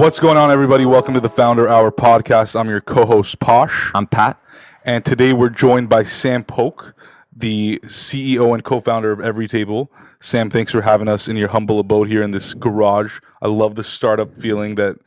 What's going on, everybody? Welcome to the Founder Hour podcast. I'm your co-host, Posh. I'm Pat. And today we're joined by Sam Polk, the CEO and co-founder of Everytable. Sam, thanks for having us in your humble abode here in this garage. I love the startup feeling that,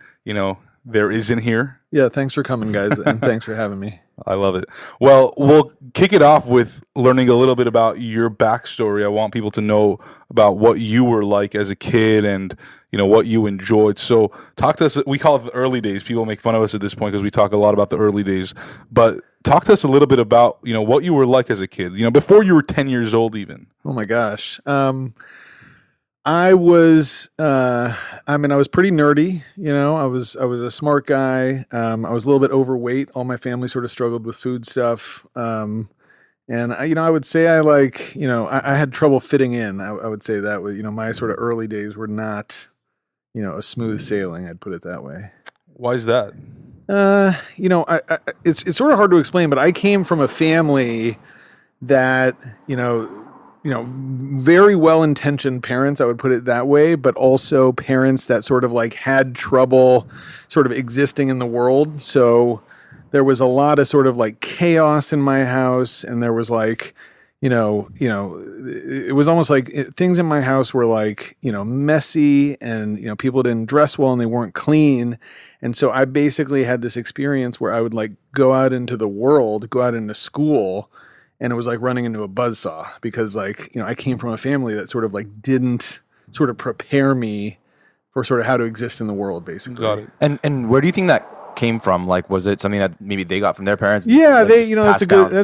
there is in here. Yeah, thanks for coming, guys, and thanks for having me. I love it. Well, we'll kick it off with learning a little bit about your backstory. I want people to know about what you were like as a kid and, what you enjoyed. So talk to us. We call it the early days. People make fun of us at this point because we talk a lot about the early days. But talk to us a little bit about, what you were like as a kid, before you were 10 years old even. Oh, my gosh. I was pretty nerdy, I was a smart guy. I was a little bit overweight. All my family sort of struggled with food stuff. And I would say I had trouble fitting in. I would say that was, my sort of early days were not, a smooth sailing. I'd put it that way. Why is that? It's sort of hard to explain, but I came from a family that, very well-intentioned parents, I would put it that way, but also parents that sort of had trouble sort of existing in the world. So there was a lot of sort of chaos in my house, and there was it was almost things in my house were messy, and people didn't dress well and they weren't clean. And so I basically had this experience where I would go out into the world, go out into school, and it was like running into a buzzsaw because I came from a family that sort of didn't sort of prepare me for sort of how to exist in the world, basically. Got it. And where do you think that came from? Was it something that maybe they got from their parents? Yeah, that's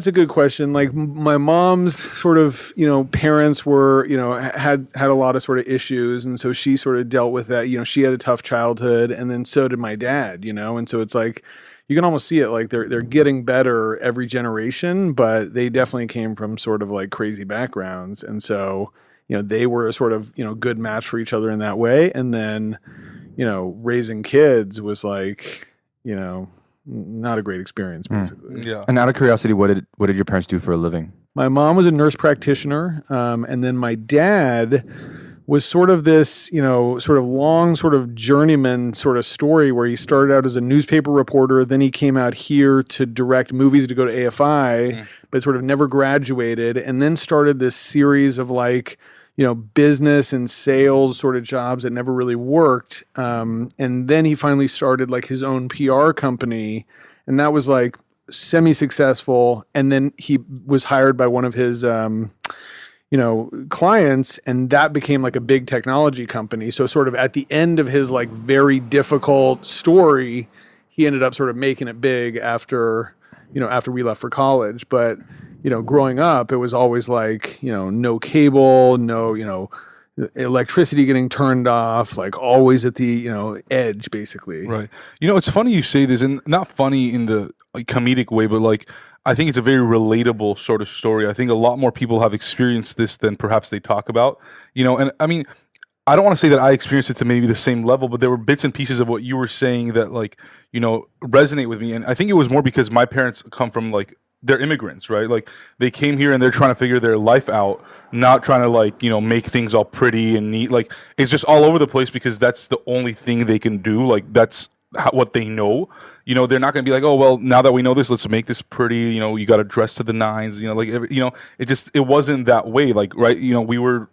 a good question. My mom's sort of, parents were, had a lot of sort of issues, and so she sort of dealt with that. She had a tough childhood, and then so did my dad, and so it's you can almost see it they're getting better every generation, but they definitely came from sort of crazy backgrounds, and so they were a sort of good match for each other in that way. And then raising kids was not a great experience, basically. Yeah. And out of curiosity, what did your parents do for a living? My mom was a nurse practitioner, and then my dad was sort of this, sort of long sort of journeyman sort of story where he started out as a newspaper reporter, then he came out here to direct movies to go to AFI, but sort of never graduated, and then started this series of business and sales sort of jobs that never really worked. And then he finally started his own PR company, and that was semi-successful. And then he was hired by one of his, clients, and that became a big technology company. So sort of at the end of his very difficult story, he ended up sort of making it big after we left for college. But growing up, it was always no cable, no, electricity getting turned off, always at the, edge, basically. Right. It's funny you say this, and not funny in the comedic way, but I think it's a very relatable sort of story. I think a lot more people have experienced this than perhaps they talk about, and I mean, I don't want to say that I experienced it to maybe the same level, but there were bits and pieces of what you were saying that resonate with me. And I think it was more because my parents come from they're immigrants, right? They came here and they're trying to figure their life out, not trying to make things all pretty and neat. It's just all over the place because that's the only thing they can do. That's what they know. They're not going to be oh, well, now that we know this, let's make this pretty. You got to dress to the nines. It wasn't that way. Right. We were,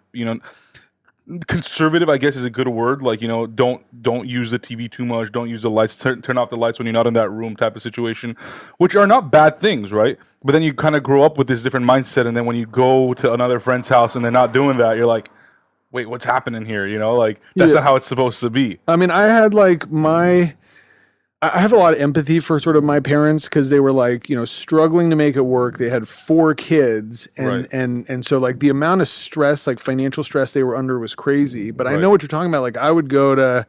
conservative, I guess, is a good word. Don't use the TV too much. Don't use the lights. Turn off the lights when you're not in that room, type of situation, which are not bad things, right? But then you kind of grow up with this different mindset, and then when you go to another friend's house and they're not doing that, you're like, wait, what's happening here? That's not how it's supposed to be. I mean, I had I have a lot of empathy for sort of my parents because they were struggling to make it work. They had 4 kids, and Right. and so the amount of stress, financial stress they were under was crazy. But I Right. know what you're talking about. I would go to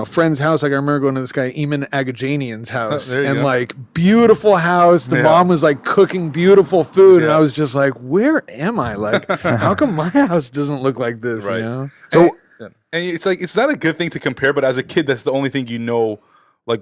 friend's house. I remember going to this guy Eamon Agajanian's house, there you and go. beautiful house. The Yeah. mom was cooking beautiful food, and Yeah. I was just where am I? How come my house doesn't look like this? Right. So and it's it's not a good thing to compare, but as a kid, that's the only thing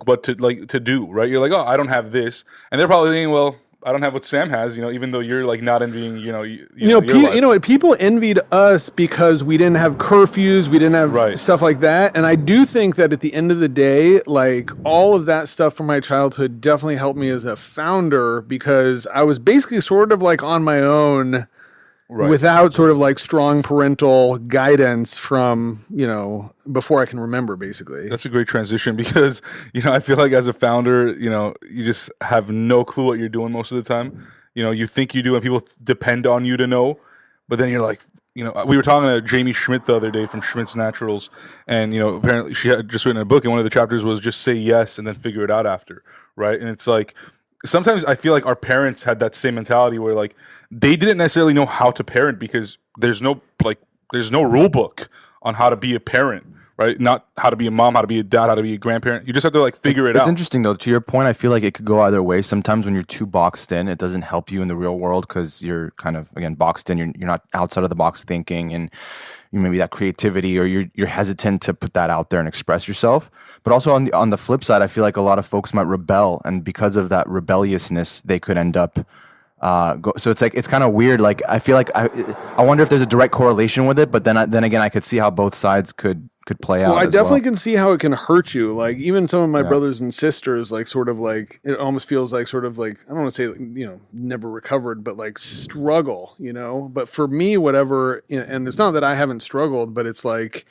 what to do, right? You're oh, I don't have this, and they're probably thinking, well, I don't have what Sam has, even though you're like not envying, your You life. know what? People envied us because we didn't have curfews, we didn't have Right. stuff like that. And I do think that at the end of the day, like all of that stuff from my childhood definitely helped me as a founder because I was basically sort of like on my own Right. without sort of like strong parental guidance from, before I can remember, basically. That's a great transition because, I feel like as a founder, you just have no clue what you're doing most of the time. You think you do and people depend on you to know, but then you're like, we were talking to Jamie Schmidt the other day from Schmidt's Naturals, and, apparently she had just written a book and one of the chapters was just say yes and then figure it out after, right? And it's like, sometimes I feel like our parents had that same mentality where like they didn't necessarily know how to parent because there's no rule book on how to be a parent, right? Not how to be a mom, how to be a dad, how to be a grandparent. You just have to like figure it out. It's interesting though. To your point, I feel like it could go either way. Sometimes when you're too boxed in, it doesn't help you in the real world because you're kind of again boxed in. You're not outside of the box thinking, and maybe that creativity, or you're hesitant to put that out there and express yourself. But also on the flip side, I feel like a lot of folks might rebel, and because of that rebelliousness, they could end up. So it's kind of weird. Like I feel like I wonder if there's a direct correlation with it, but then again, I could see how both sides could play out. Well, I as definitely well. can see how it can hurt you. Like even some of my brothers and sisters, like sort of like it almost feels like sort of like I don't want to say never recovered, but like struggle, But for me, whatever, and it's not that I haven't struggled, but it's like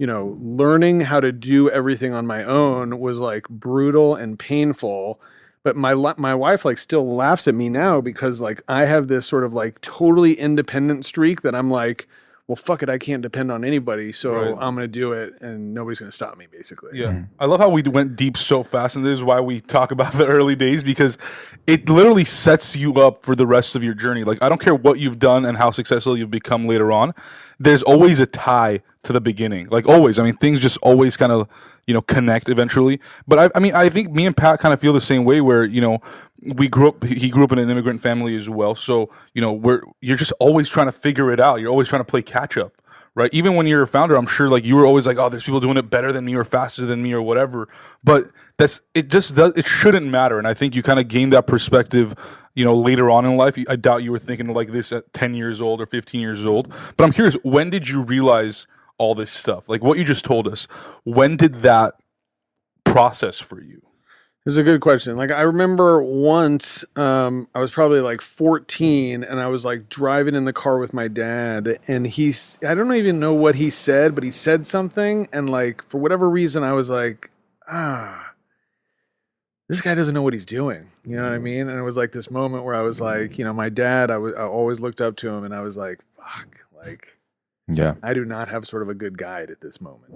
learning how to do everything on my own was like brutal and painful. But my wife like still laughs at me now because like I have this sort of like totally independent streak that I'm like, well, fuck it, I can't depend on anybody, so Right. I'm going to do it, and nobody's going to stop me, basically. Yeah. I love how we went deep so fast, and this is why we talk about the early days, because it literally sets you up for the rest of your journey. Like, I don't care what you've done and how successful you've become later on. There's always a tie to the beginning. Like, always. I mean, things just always kind of, connect eventually. But I think me and Pat kind of feel the same way where, he grew up in an immigrant family as well. So, you're just always trying to figure it out. You're always trying to play catch up. Right. Even when you're a founder, I'm sure like you were always like, oh, there's people doing it better than me or faster than me or whatever. But it shouldn't matter. And I think you kind of gain that perspective, later on in life. I doubt you were thinking like this at 10 years old or 15 years old. But I'm curious, when did you realize all this stuff? Like what you just told us, when did that process for you? This is a good question. Like I remember once, I was probably like 14 and I was like driving in the car with my dad and I don't even know what he said, but he said something. And like, for whatever reason, I was like, this guy doesn't know what he's doing. You know what I mean? And it was like this moment where I was like, my dad, I always looked up to him and I was like, fuck, like, Yeah. I do not have sort of a good guide at this moment.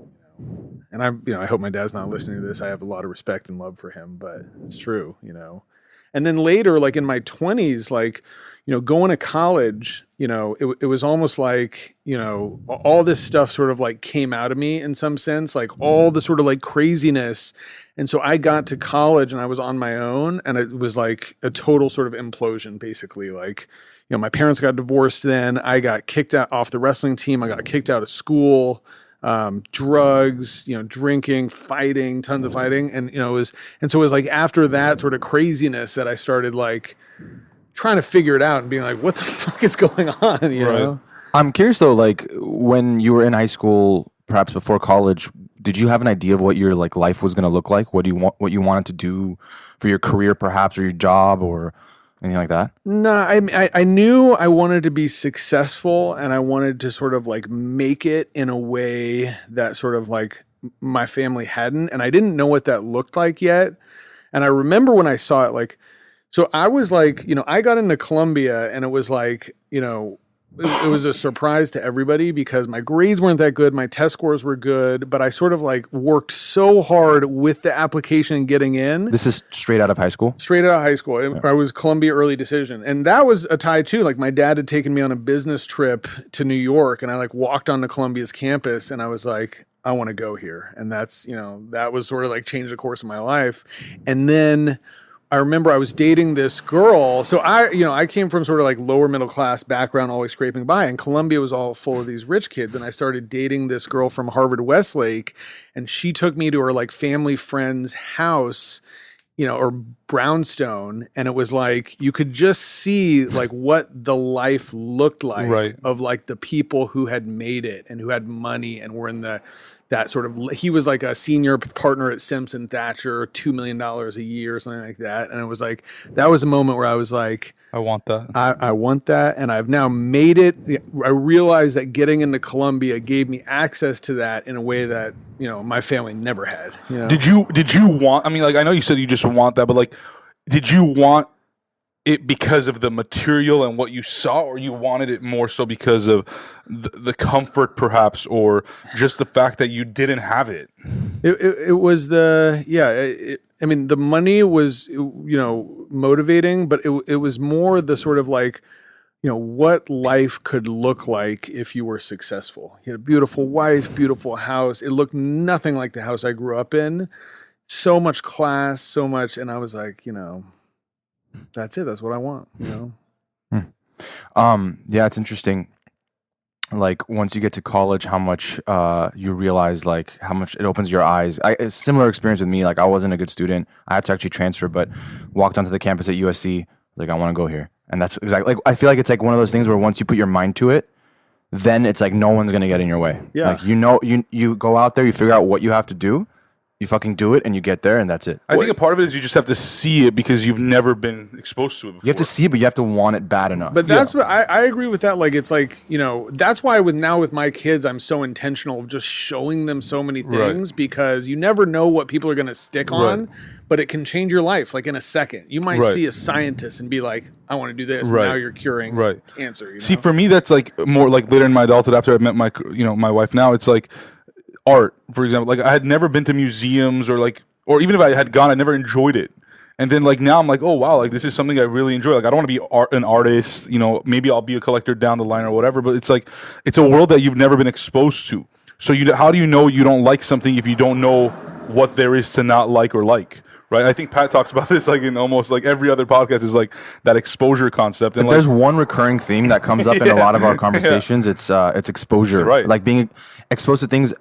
And I hope my dad's not listening to this. I have a lot of respect and love for him, but it's true, And then later, like in my 20s, like, going to college, it was almost like, all this stuff sort of like came out of me in some sense, like all the sort of like craziness. And so I got to college and I was on my own and it was like a total sort of implosion, basically. Like, my parents got divorced then. I got kicked out off the wrestling team. I got kicked out of school. Drugs, drinking, fighting, tons of fighting. And, so it was like after that sort of craziness that I started like trying to figure it out and being like, what the fuck is going on? You know? I'm curious though, like when you were in high school, perhaps before college, did you have an idea of what your like life was going to look like? What you wanted to do for your career, perhaps, or your job, or anything like that? No, I knew I wanted to be successful and I wanted to sort of like make it in a way that sort of like my family hadn't. And I didn't know what that looked like yet. And I remember when I saw it, like, so I was like, I got into Columbia and it was like, it was a surprise to everybody because my grades weren't that good. My test scores were good, but I sort of like worked so hard with the application and getting in. This is straight out of high school? Straight out of high school. Yeah. I was Columbia early decision. And that was a tie too. Like my dad had taken me on a business trip to New York and I like walked onto Columbia's campus and I was like, I want to go here. And that's, that was sort of like changed the course of my life. And then I remember I was dating this girl. So I came from sort of like lower middle class background, always scraping by, and Columbia was all full of these rich kids. And I started dating this girl from Harvard Westlake, and she took me to her like family friend's house or brownstone, and it was like you could just see like what the life looked like Right. of like the people who had made it and who had money and were in that sort of, he was like a senior partner at Simpson Thacher, $2 million a year or something like that. And it was like that was a moment where I was like, I want that. I want that, and I've now made it. I realized that getting into Columbia gave me access to that in a way that my family never had. Did you want? I mean, like I know you said you just want that, but like, did you want it because of the material and what you saw, or you wanted it more so because of the comfort, perhaps, or just the fact that you didn't have it? It was I mean, the money was motivating, but it was more the sort of like what life could look like if you were successful. You had a beautiful wife, beautiful house. It looked nothing like the house I grew up in. So much class, so much, and I was like, that's it. That's what I want. Yeah, it's interesting. Like once you get to college, how much you realize, like how much it opens your eyes. A similar experience with me. Like I wasn't a good student. I had to actually transfer, but walked onto the campus at USC. Like I want to go here, and that's exactly like I feel like it's like one of those things where once you put your mind to it, then it's like no one's gonna get in your way. Yeah. Like you go out there, you figure out what you have to do, you fucking do it, and you get there, and that's it. I think a part of it is you just have to see it because you've never been exposed to it before. You have to see it, but you have to want it bad enough. But that's what I agree with that. Like, it's like, that's why with my kids, I'm so intentional of just showing them so many things because you never know what people are going to stick on, but it can change your life. Like in a second, you might see a scientist and be like, I want to do this. And now you're curing cancer. See, for me, that's like more like later in my adulthood after I met my wife now, it's like, art, for example. Like I had never been to museums or even if I had gone, I never enjoyed it. And then like now I'm like, oh wow, like this is something I really enjoy. Like I don't want to be an artist, maybe I'll be a collector down the line or whatever, but it's like it's a world that you've never been exposed to. So how do you know you don't like something if you don't know what there is to not like or like? Right, I think Pat talks about this like in almost like every other podcast is like that exposure concept. And if there's one recurring theme that comes up in a lot of our conversations, it's exposure. Right, like being exposed to things,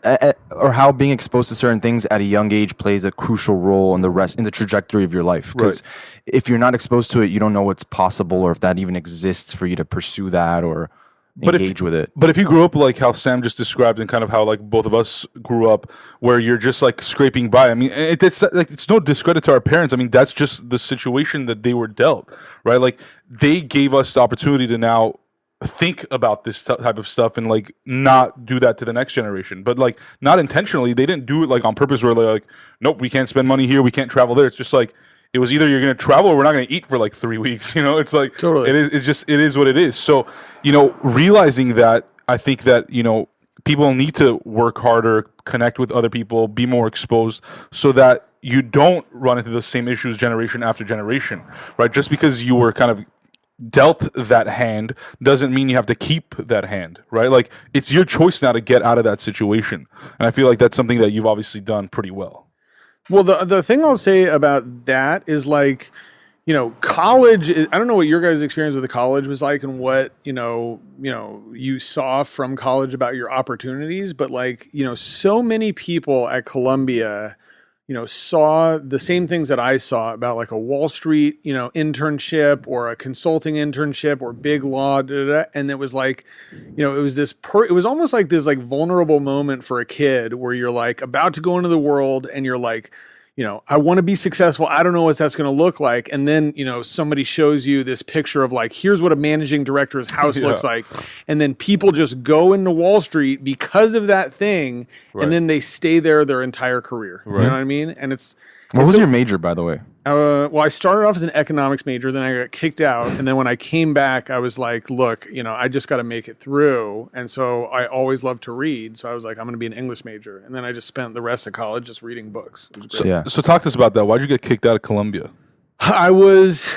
or how being exposed to certain things at a young age plays a crucial role in the trajectory of your life. Because if you're not exposed to it, you don't know what's possible or if that even exists for you to pursue that or engage with it. But if you grew up like how Sam just described and kind of how like both of us grew up, where you're just like scraping by. I mean, it's no discredit to our parents. I mean, that's just the situation that they were dealt, right? Like they gave us the opportunity to now think about this type of stuff and like not do that to the next generation, but like not intentionally. They didn't do it like on purpose. Where they're like, nope, we can't spend money here, we can't travel there. It's just like. It was either you're going to travel or we're not going to eat for like 3 weeks. It's like totally. it is what it is. So, realizing that, I think that, people need to work harder, connect with other people, be more exposed so that you don't run into the same issues generation after generation, right? Just because you were kind of dealt that hand doesn't mean you have to keep that hand, right? Like it's your choice now to get out of that situation. And I feel like that's something that you've obviously done pretty well. Well, the thing I'll say about that is like, college. I don't know what your guys' experience with the college was like, and what you saw from college about your opportunities. But like, so many people at Columbia, saw the same things that I saw about like a Wall Street, internship or a consulting internship or big law, and it was like, it was it was almost like this like vulnerable moment for a kid where you're like about to go into the world and you're like, I want to be successful. I don't know what that's going to look like. And then, somebody shows you this picture of like, here's what a managing director's house looks like. And then people just go into Wall Street because of that thing. And then they stay there their entire career. You know what I mean? And what was your major, by the way? Well, I started off as an economics major, then I got kicked out. And then when I came back, I was like, look, I just got to make it through. And so I always loved to read. So I was like, I'm going to be an English major. And then I just spent the rest of college just reading books. So talk to us about that. Why'd you get kicked out of Columbia? I was,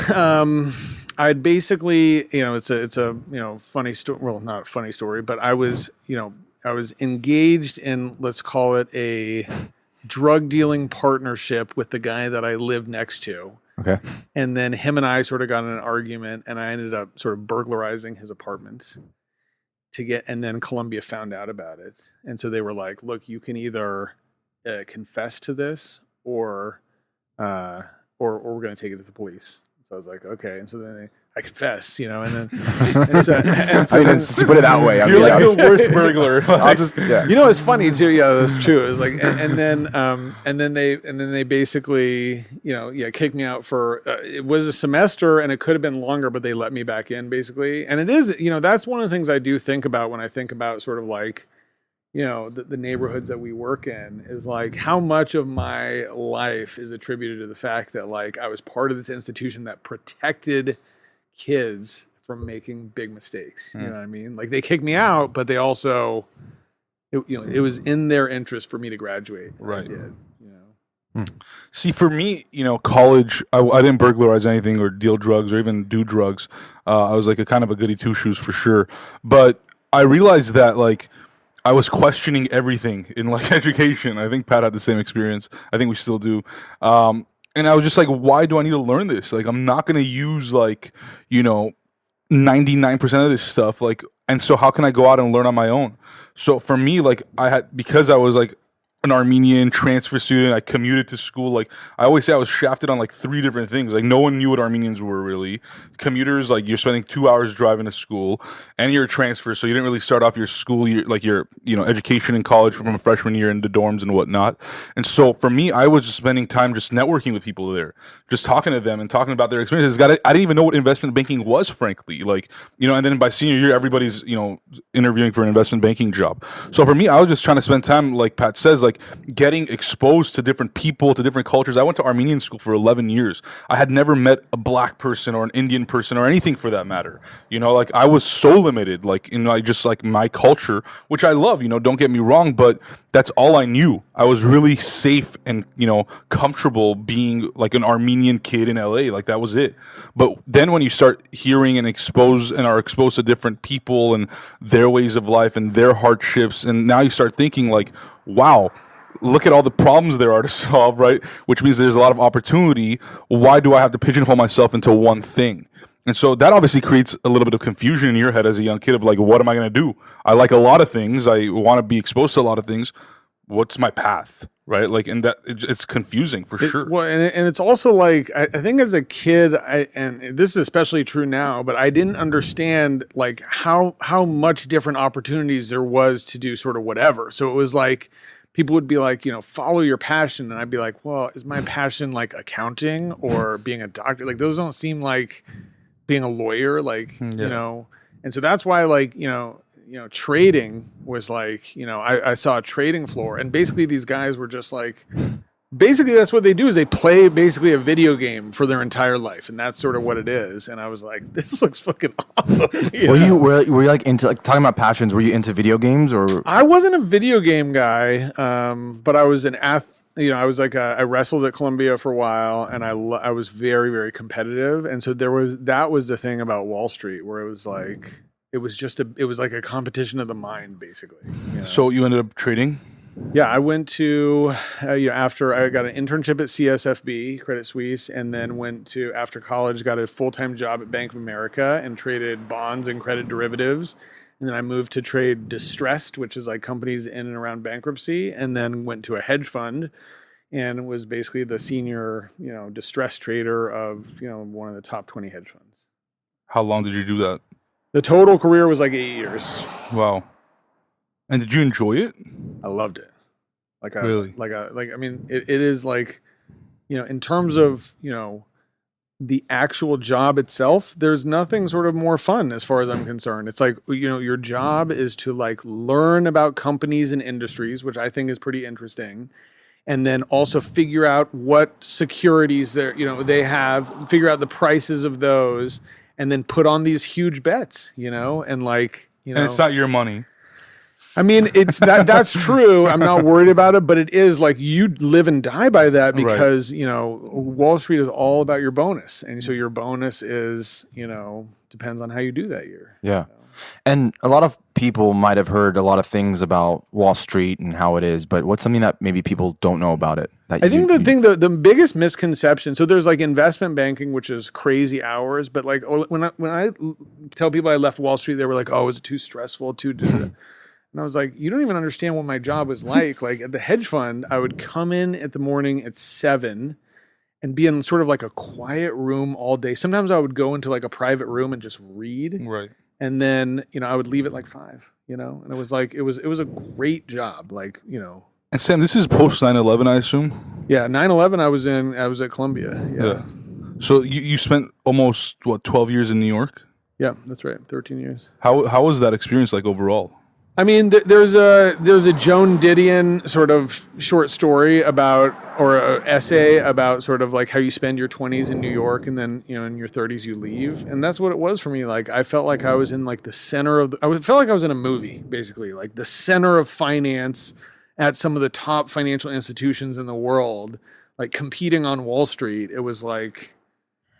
I'd basically, it's a funny story. Well, not a funny story, but I was engaged in, let's call it a drug dealing partnership with the guy that I lived next to. Okay. And then him and I sort of got in an argument and I ended up sort of burglarizing his apartment and then Columbia found out about it. And so they were like, look, you can either confess to this or or we're going to take it to the police. So I was like, okay. And so then I confess, and then and so I mean, then, to put it that way. I You're mean, like that the was- worst burglar. I'll just yeah. it's funny too. Yeah, that's true. It's like, and then they basically, kicked me out for it was a semester and it could have been longer, but they let me back in basically. And it is, that's one of the things I do think about when I think about sort of like, the neighborhoods that we work in is like how much of my life is attributed to the fact that like I was part of this institution that protected kids from making big mistakes. You know what I mean? Like they kicked me out, but they also, it was in their interest for me to graduate. And Right. I did. See, for me, college, I didn't burglarize anything or deal drugs or even do drugs. I was like a kind of a goody two shoes for sure. But I realized that like I was questioning everything in like education. I think Pat had the same experience. I think we still do. And I was just like, why do I need to learn this? Like, I'm not going to use like, 99% of this stuff. Like, and so how can I go out and learn on my own? So for me, like because I was like an Armenian transfer student, I commuted to school. Like I always say I was shafted on like 3 different things. Like no one knew what Armenians were really. Commuters, like you're spending 2 hours driving to school and you're a transfer. So you didn't really start off your school year, like your, education in college from a freshman year into dorms and whatnot. And so for me, I was just spending time just networking with people there, just talking to them and talking about their experiences. I didn't even know what investment banking was, frankly. Like, and then by senior year, everybody's, interviewing for an investment banking job. So for me, I was just trying to spend time, like Pat says, like getting exposed to different people, to different cultures. I went to Armenian school for 11 years. I had never met a black person or an Indian person or anything for that matter. Like I was so limited, like, just like my culture, which I love, don't get me wrong, but that's all I knew. I was really safe and, comfortable being like an Armenian kid in LA. Like that was it. But then when you start hearing and are exposed to different people and their ways of life and their hardships, and now you start thinking like, wow, look at all the problems there are to solve, right? Which means there's a lot of opportunity. Why do I have to pigeonhole myself into one thing? And so that obviously creates a little bit of confusion in your head as a young kid of like, what am I going to do? I like a lot of things. I want to be exposed to a lot of things. What's my path, right? Like, and it's confusing for sure. Well, and it's also like, I think as a kid, and this is especially true now, but I didn't understand like how much different opportunities there was to do sort of whatever. So it was like, people would be like, follow your passion. And I'd be like, well, is my passion like accounting or being a doctor? Like those don't seem like being a lawyer, like, and so that's why like, trading was like, I saw a trading floor and basically these guys were just like, basically that's what they do is they play basically a video game for their entire life. And that's sort of what it is. And I was like, this looks fucking awesome. Were you like into like talking about passions? Were you into video games or? I wasn't a video game guy, but I was an I was like I wrestled at Columbia for a while, and I was very, very competitive, and so that was the thing about Wall Street where it was like it was like a competition of the mind, basically. So you ended up trading? Yeah, I went to after I got an internship at CSFB, Credit Suisse, and then went to after college got a full-time job at Bank of America and traded bonds and credit derivatives. And then I moved to trade distressed, which is like companies in and around bankruptcy, and then went to a hedge fund and was basically the senior, distressed trader of, one of the top 20 hedge funds. How long did you do that? The total career was like 8 years. Wow. And did you enjoy it? I loved it. Really? I mean, it is like, in terms of, the actual job itself, there's nothing sort of more fun as far as I'm concerned. It's like, your job is to like learn about companies and industries, which I think is pretty interesting. And then also figure out what securities they have, figure out the prices of those, and then put on these huge bets, and like, And it's not your money. I mean, it's that's true. I'm not worried about it, but it is like you live and die by that because, Wall Street is all about your bonus. And so your bonus is, depends on how you do that year. Yeah. And a lot of people might have heard a lot of things about Wall Street and how it is, but what's something that maybe people don't know about it? I think the biggest misconception, so there's like investment banking, which is crazy hours, but like when I tell people I left Wall Street, they were like, oh, is it too stressful, And I was like, you don't even understand what my job was like. Like at the hedge fund, I would come in at the morning at 7, and be in sort of like a quiet room all day. Sometimes I would go into like a private room and just read. Right. And then, I would leave at like 5, and it was like, it was a great job. Like, And Sam, this is post 9/11, I assume. yeah, 9/11, I was at Columbia. Yeah. Yeah. So you spent almost 12 years in New York? Yeah, that's right. 13 years. How was that experience like overall? I mean, there's a Joan Didion sort of short story about, or a essay about sort of like how you spend your 20s in New York, and then in your 30s you leave, and that's what it was for me. Like I felt like I was in like the center of felt like I was in a movie, basically, like the center of finance at some of the top financial institutions in the world, like competing on Wall Street. It was like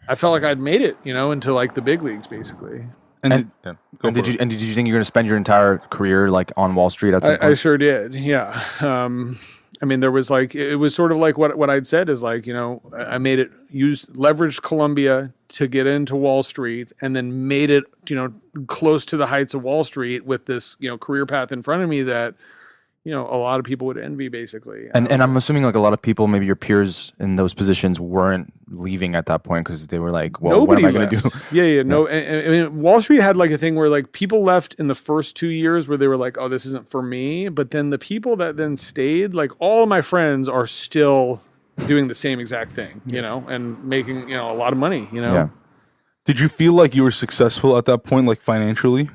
I felt like I'd made it, into like the big leagues, basically. And did you think you're going to spend your entire career like on Wall Street at some point? I sure did. Yeah. I mean, there was like, it was sort of like what I'd said is like, I made it, leveraged Columbia to get into Wall Street, and then made it, close to the heights of Wall Street with this, career path in front of me that, a lot of people would envy, basically. And I'm assuming like a lot of people, maybe your peers in those positions, weren't leaving at that point because they were like, well, nobody what am I going to do? Yeah. No. And, I mean, Wall Street had like a thing where like people left in the first 2 years where they were like, oh, this isn't for me. But then the people that then stayed, like all of my friends are still doing the same exact thing, and making, a lot of money, Yeah. Did you feel like you were successful at that point, like financially?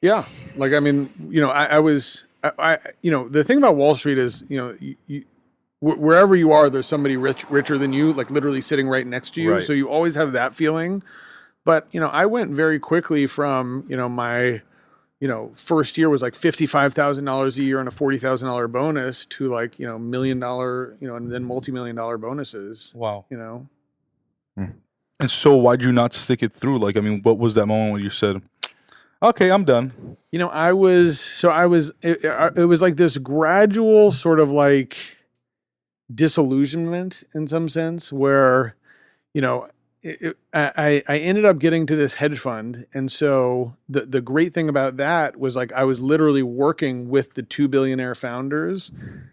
Yeah. Like, I mean, I was, the thing about Wall Street is, wherever you are, there's somebody richer than you, like literally sitting right next to you. Right. So you always have that feeling. But, I went very quickly from, my, first year was like $55,000 a year and a $40,000 bonus to like, $1 million, and then multi-million-dollar bonuses. Wow. Hmm. And so why'd you not stick it through? Like, I mean, what was that moment when you said, okay, I'm done? It was like this gradual sort of like disillusionment in some sense where, I ended up getting to this hedge fund. And so the great thing about that was like, I was literally working with the 2 billionaire founders.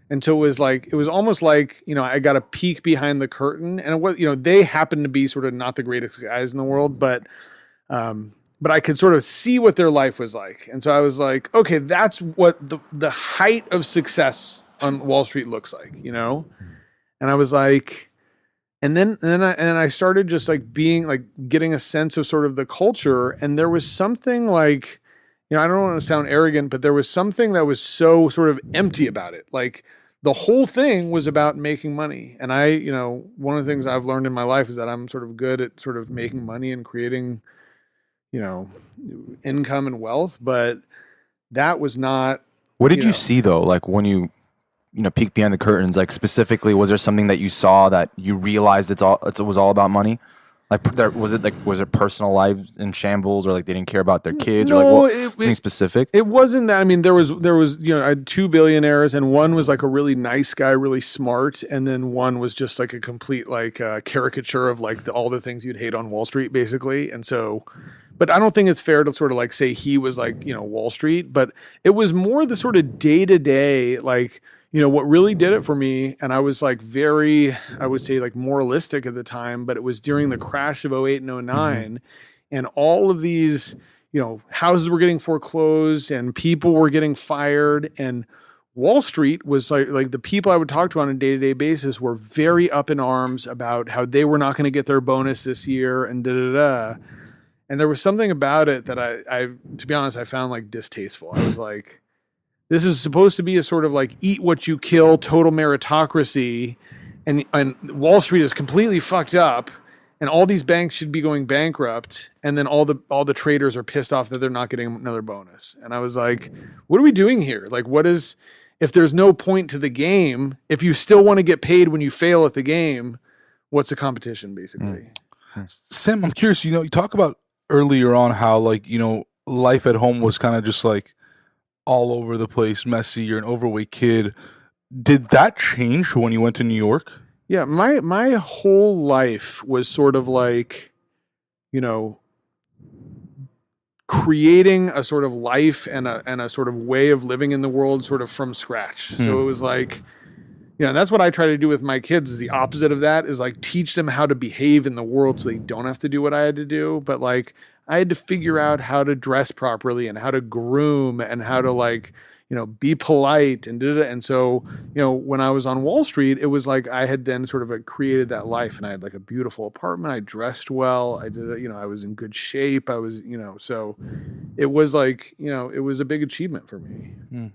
And so it was almost like, I got a peek behind the curtain, and it was, they happened to be sort of not the greatest guys in the world, but I could sort of see what their life was like. And so I was like, okay, that's what the height of success on Wall Street looks like, And I was like, and then I started just like being like getting a sense of sort of the culture. And there was something like, I don't want to sound arrogant, but there was something that was so sort of empty about it. Like the whole thing was about making money. And I, one of the things I've learned in my life is that I'm sort of good at sort of making money and creating, income and wealth, but that was not. What did you see though? Like when you peek behind the curtains, like specifically, was there something that you saw that you realized it was all about money? Like was it personal lives in shambles, or like they didn't care about their kids, No, or like something specific? It wasn't that. I mean, there was I had 2 billionaires, and one was like a really nice guy, really smart, and then one was just like a complete like caricature of like all the things you'd hate on Wall Street, basically. And so, but I don't think it's fair to sort of like say he was like Wall Street, but it was more the sort of day to day like. What really did it for me, and I was like very, I would say like moralistic at the time, but it was during the crash of '08 and '09, and all of these, houses were getting foreclosed and people were getting fired, and Wall Street was like the people I would talk to on a day-to-day basis were very up in arms about how they were not going to get their bonus this year and da-da-da. And there was something about it that I, to be honest, I found like distasteful. I was like, this is supposed to be a sort of like eat what you kill, total meritocracy, and Wall Street is completely fucked up, and all these banks should be going bankrupt, and then all the traders are pissed off that they're not getting another bonus. And I was like, what are we doing here? Like, if there's no point to the game, if you still want to get paid when you fail at the game, what's the competition, basically? Sam, I'm curious, you talk about earlier on how like, life at home was kind of just like all over the place, messy. You're an overweight kid. Did that change when you went to New York? Yeah, my whole life was sort of like, creating a sort of life and a sort of way of living in the world sort of from scratch. So it was like, And that's what I try to do with my kids is the opposite of that is like teach them how to behave in the world so they don't have to do what I had to do. But like I had to figure out how to dress properly and how to groom and how to like, be polite and da, da, da. And so, when I was on Wall Street, it was like I had then sort of created that life and I had like a beautiful apartment. I dressed well. I did, I was in good shape. I was, so it was like, it was a big achievement for me.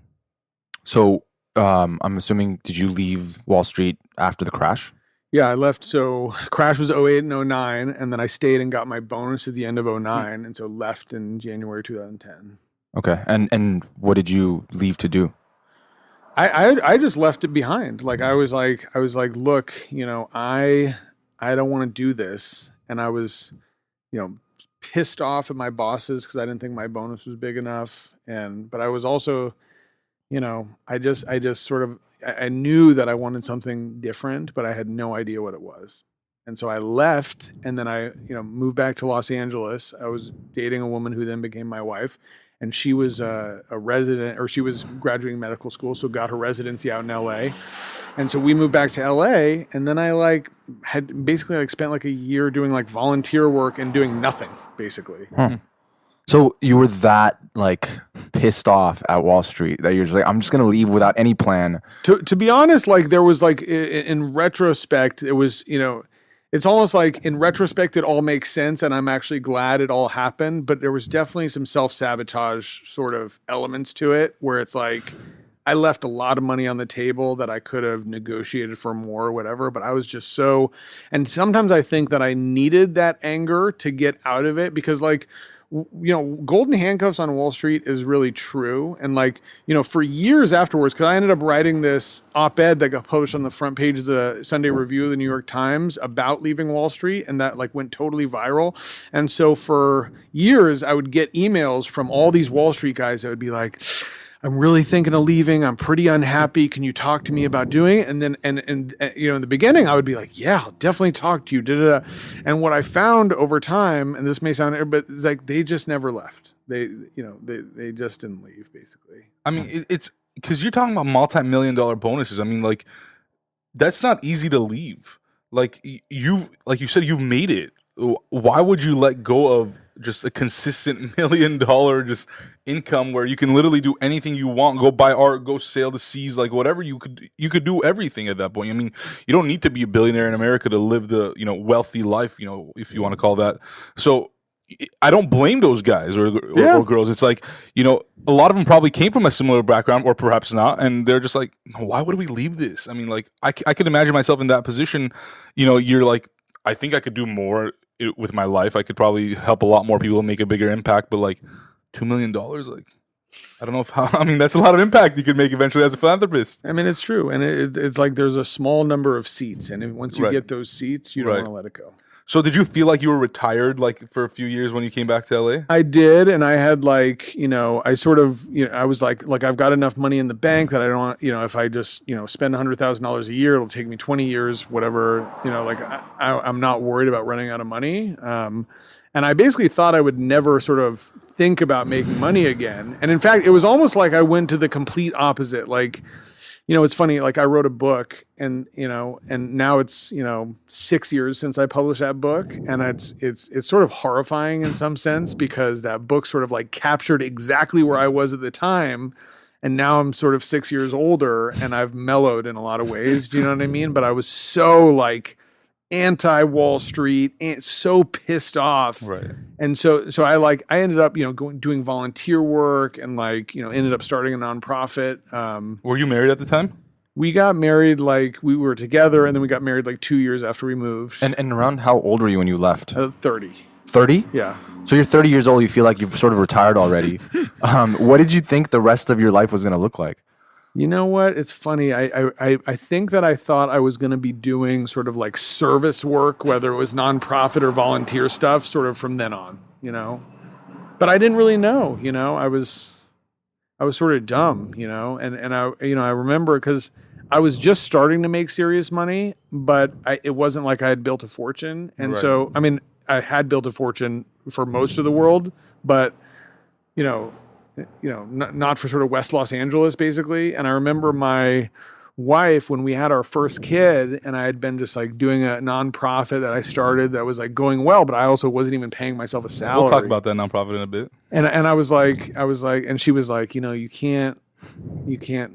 So I'm assuming, did you leave Wall Street after the crash? Yeah, I left. So crash was 08 and 09, and then I stayed and got my bonus at the end of 09, and so left in January 2010. Okay. And what did you leave to do? I just left it behind. Like I was like, look, I don't want to do this, and I was, pissed off at my bosses because I didn't think my bonus was big enough, but I was also, I just sort of I knew that I wanted something different, but I had no idea what it was. And so I left and then I, moved back to Los Angeles. I was dating a woman who then became my wife, and she was a resident, or she was graduating medical school, so got her residency out in LA. And so we moved back to LA, and then I had basically spent like a year doing like volunteer work and doing nothing basically. So you were that pissed off at Wall Street that you're just like, I'm just gonna leave without any plan. To be honest, there was in retrospect, it was, it's almost like in retrospect it all makes sense, and I'm actually glad it all happened. But there was definitely some self-sabotage sort of elements to it, where it's like I left a lot of money on the table that I could have negotiated for more or whatever. But I was just and sometimes I think that I needed that anger to get out of it, because golden handcuffs on Wall Street is really true. And for years afterwards, because I ended up writing this op-ed that got published on the front page of the Sunday Review of the New York Times about leaving Wall Street, and that went totally viral. And so for years, I would get emails from all these Wall Street guys that would be like, I'm really thinking of leaving. I'm pretty unhappy. Can you talk to me about doing it? And then, and in the beginning, I would be like, yeah, I'll definitely talk to you. Da, da, da. And what I found over time, and this may sound, but it's they just never left. They just didn't leave, basically. I mean, it's because you're talking about multi-million-dollar bonuses. I mean, that's not easy to leave. Like you said, you've made it. Why would you let go of just a consistent $1 million just income where you can literally do anything you want, go buy art, go sail the seas, whatever you could do everything at that point. I mean, you don't need to be a billionaire in America to live the, wealthy life, if you want to call that. So I don't blame those guys or girls. It's a lot of them probably came from a similar background, or perhaps not, and they're just like, why would we leave this? I mean, I could imagine myself in that position. You're like, I think I could do more with my life. I could probably help a lot more people and make a bigger impact, but $2 million, I don't know that's a lot of impact you could make eventually as a philanthropist. I mean, it's true. And it's there's a small number of seats, and once you get those seats, you don't want to let it go. So did you feel like you were retired for a few years when you came back to LA? I did, and I had I sort of, I was like I've got enough money in the bank that I don't, if I just, spend $100,000 a year, it'll take me 20 years, whatever, I'm not worried about running out of money. And I basically thought I would never sort of think about making money again. And in fact, it was almost like I went to the complete opposite. It's funny, I wrote a book and now it's, 6 years since I published that book. And it's sort of horrifying in some sense, because that book sort of captured exactly where I was at the time. And now I'm sort of 6 years older and I've mellowed in a lot of ways. Do you know what I mean? But I was so anti-Wall Street, and so pissed off. Right. And so I ended up, doing volunteer work and ended up starting a nonprofit. Were you married at the time? We got married, we were together, and then we got married 2 years after we moved. And around how old were you when you left? 30. 30? Yeah. So you're 30 years old, you feel like you've sort of retired already. What did you think the rest of your life was going to look like? You know what? It's funny. I think that I thought I was going to be doing sort of service work, whether it was nonprofit or volunteer stuff, sort of from then on, But I didn't really know, I was sort of dumb, and I remember because I was just starting to make serious money, but it wasn't like I had built a fortune. And so, I mean, I had built a fortune for most of the world, but, not for sort of West Los Angeles, basically. And I remember wife when we had our first kid, and I had been just like doing a nonprofit that I started that was like going well, but I also wasn't even paying myself a salary. We'll talk about that nonprofit in a bit. And I was like, and she was like, you can't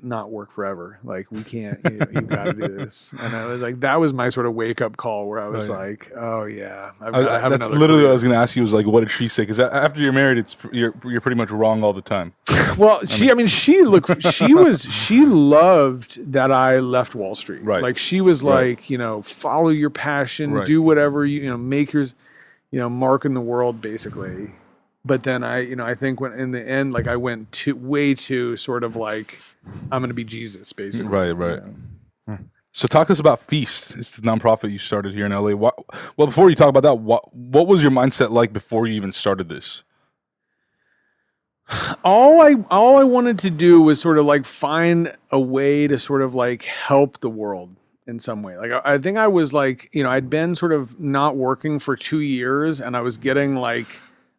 not work forever. Like we can't, you got to do this. And I was like, that was my sort of wake up call where I was like, oh yeah, I've got to have that's another literally career. what I was going to ask you. Was like, what did she say? Because after you're married, you're pretty much wrong all the time. Well, she loved that I left Wall Street. Right. Like she was like, follow your passion, do whatever make your, mark in the world, basically. But then I think when in the end, like I went way too sort of like, I'm going to be Jesus, basically. Right. So talk to us about Feast. It's the nonprofit you started here in LA. Well, before you talk about that, what was your mindset like before you even started this? All I wanted to do was sort of like find a way to sort of like help the world in some way. Like I think I was like, I'd been sort of not working for 2 years, and I was getting like,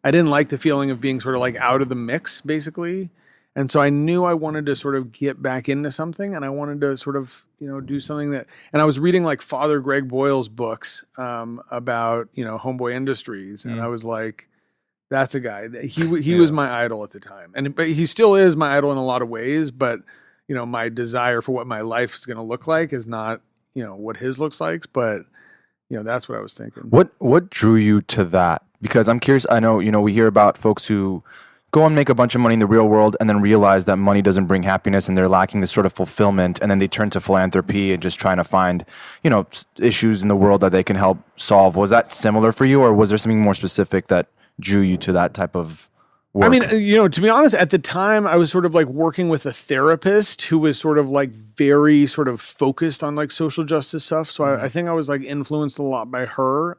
I didn't like the feeling of being sort of like out of the mix, basically. And so I knew I wanted to sort of get back into something, and I wanted to sort of, do something that, and I was reading like Father Greg Boyle's books about, Homeboy Industries. And I was like, that's a guy that he was my idol at the time. But he still is my idol in a lot of ways. But, my desire for what my life is going to look like is not, what his looks like. But, that's what I was thinking. What drew you to that? Because I'm curious, I know, we hear about folks who go and make a bunch of money in the real world and then realize that money doesn't bring happiness and they're lacking this sort of fulfillment, and then they turn to philanthropy and just trying to find, issues in the world that they can help solve. Was that similar for you, or was there something more specific that drew you to that type of work? I mean, to be honest, at the time I was sort of like working with a therapist who was sort of like very sort of focused on like social justice stuff. So I think I was like influenced a lot by her.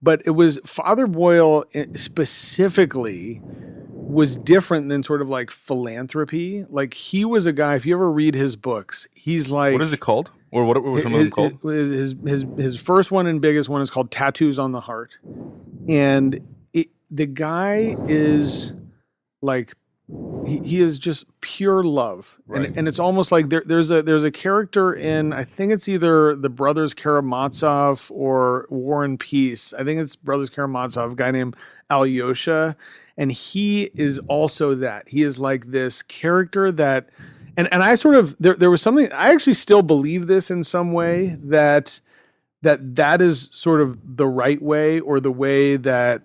But it was Father Boyle specifically was different than sort of like philanthropy. Like he was a guy, if you ever read his books, he's like, what is it called? Or what were some of them called? His first one and biggest one is called Tattoos on the Heart. And the guy is like, he is just pure love. Right. And it's almost like there's a character in, I think it's either the brothers Karamazov or War and Peace. I think it's brothers Karamazov, a guy named Alyosha. And he is also that. He is like this character that, and I sort of, there was something, I actually still believe this in some way, that is sort of the right way, or the way that,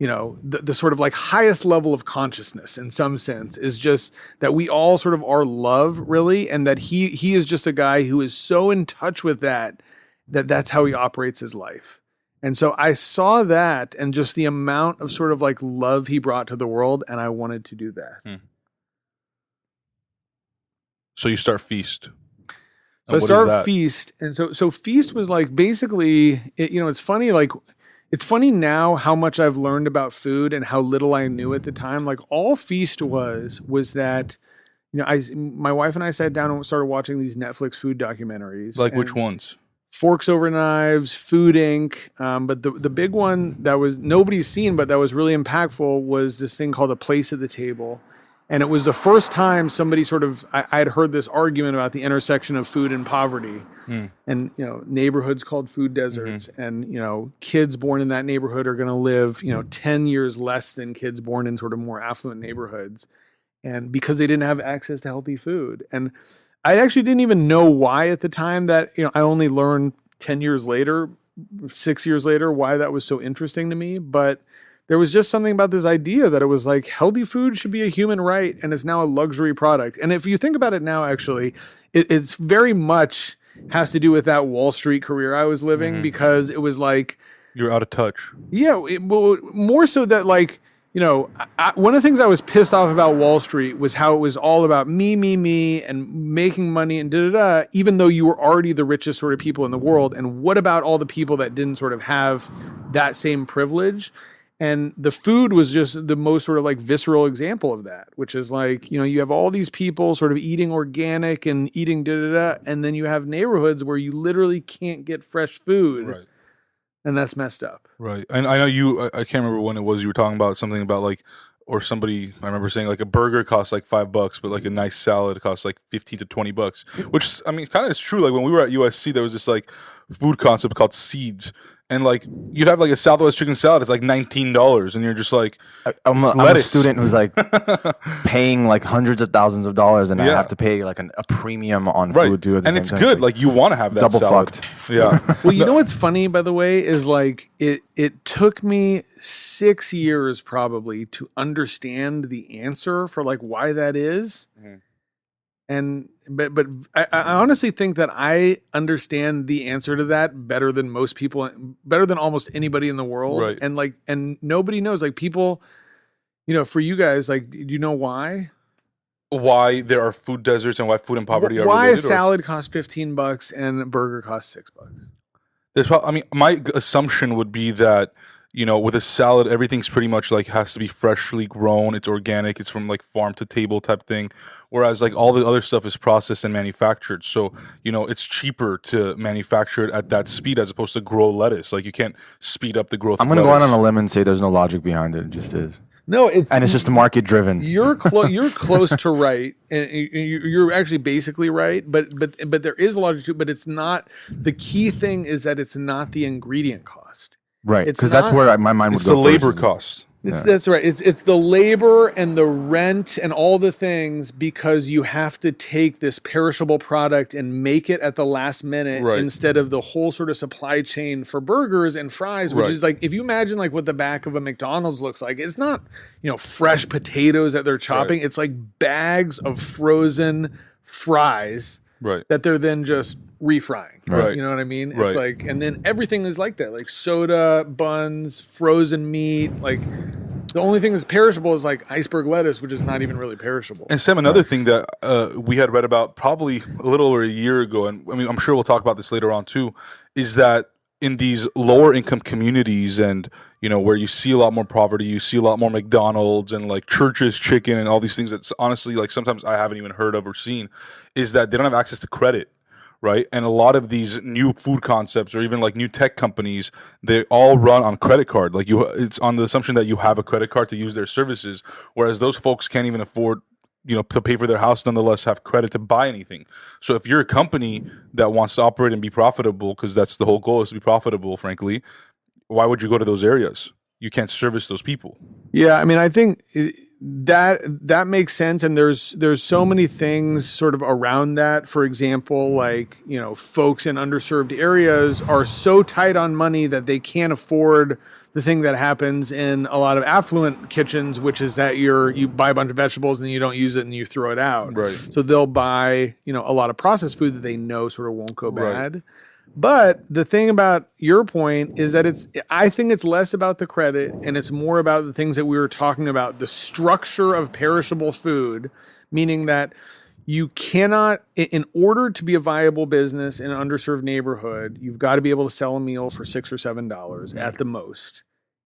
the sort of like highest level of consciousness in some sense is just that we all sort of are love, really. And that he is just a guy who is so in touch with that's how he operates his life. And so I saw that and just the amount of sort of like love he brought to the world, and I wanted to do that. So you start Feast. So I start Feast. And so Feast was like, basically, it's funny, like, it's funny now how much I've learned about food and how little I knew at the time. Like all Feast was that, my wife and I sat down and started watching these Netflix food documentaries. Like which ones? Forks Over Knives, Food Inc. But the big one that was nobody's seen, but that was really impactful, was this thing called A Place at the Table. And it was the first time somebody sort of, I had heard this argument about the intersection of food and poverty. And, neighborhoods called food deserts. And, kids born in that neighborhood are going to live, 10 years less than kids born in sort of more affluent neighborhoods. And because they didn't have access to healthy food. And I actually didn't even know why at the time. That, I only learned 10 years later, 6 years later, why that was so interesting to me. But there was just something about this idea that it was like healthy food should be a human right, and it's now a luxury product. And if you think about it now, actually, it's very much has to do with that Wall Street career I was living, because it was like, you're out of touch. Yeah, more so that like, one of the things I was pissed off about Wall Street was how it was all about me, and making money and da-da-da, even though you were already the richest sort of people in the world. And what about all the people that didn't sort of have that same privilege? And the food was just the most sort of like visceral example of that, which is like, you have all these people sort of eating organic and eating da-da-da, and then you have neighborhoods where you literally can't get fresh food. Right. And that's messed up. Right. And I know I can't remember when it was, you were talking about something about like or somebody I remember saying like a burger costs like $5, but like a nice salad costs like 15 to $20, which I mean kind of is true. Like when we were at USC, there was this like food concept called seeds, and like you'd have like a Southwest chicken salad, it's like $19, and you're just like, it's I'm a lettuce. student who's like paying like hundreds of thousands of dollars, and I Yeah. have to pay like a premium on Right, food too. At the and same it's time. good. Like you want to have that double salad. fucked. Yeah. Well, you know what's funny, by the way, is like it took me 6 years probably to understand the answer for like why that is. Mhm. And but I honestly think that I understand the answer to that better than most people, better than almost anybody in the world. Right. And like, and nobody knows, like people, you know, for you guys, like, do you know why? Why there are food deserts and why food and poverty are Why related? a salad costs $15 and a burger costs $6? I mean, my assumption would be that, you know, with a salad, everything's pretty much like has to be freshly grown. It's organic. It's from like farm to table type thing. Whereas like all the other stuff is processed and manufactured. So, you know, it's cheaper to manufacture it at that speed as opposed to grow lettuce. Like you can't speed up the growth I'm of gonna go out lettuce. on a limb and say there's no logic behind it. It just is, No, and it's just market driven. you're close to right, and you're actually basically right. But there is a logic to it. But it's not, the key thing is that it's not the ingredient cost. Right, It's because that's not- where my mind would It's go. the labor first. cost. That's right. It's the labor and the rent and all the things, because you have to take this perishable product and make it at the last minute, Right. instead of the whole sort of supply chain for burgers and fries, which Right. is like, if you imagine like what the back of a McDonald's looks like, it's not, you know, fresh potatoes that they're chopping. Right. It's like bags of frozen fries Right. that they're then just refrying. Right. You know what I mean? Right. It's like, and then everything is like that, like soda, buns, frozen meat. Like the only thing that's perishable is like iceberg lettuce, which is not even really perishable. And Sam, another thing that we had read about probably a little over a year ago, and I mean, I'm sure we'll talk about this later on too, is that in these lower income communities and, you know, where you see a lot more poverty, you see a lot more McDonald's and like Church's chicken and all these things that's honestly like sometimes I haven't even heard of or seen, is that they don't have access to credit. Right. And a lot of these new food concepts or even like new tech companies, they all run on credit card. Like it's on the assumption that you have a credit card to use their services, whereas those folks can't even afford, you know, to pay for their house, nonetheless have credit to buy anything. So if you're a company that wants to operate and be profitable, because that's the whole goal is to be profitable, frankly, why would you go to those areas? You can't service those people. Yeah, I mean, I think that makes sense, and there's so many things sort of around that. For example, like, you know, folks in underserved areas are so tight on money that they can't afford the thing that happens in a lot of affluent kitchens, which is that you buy a bunch of vegetables and then you don't use it and you throw it out. Right. So they'll buy, you know, a lot of processed food that they know sort of won't go Right. bad. But the thing about your point is that I think it's less about the credit and it's more about the things that we were talking about, the structure of perishable food, meaning that you cannot, in order to be a viable business in an underserved neighborhood, you've got to be able to sell a meal for $6 or $7 at the most.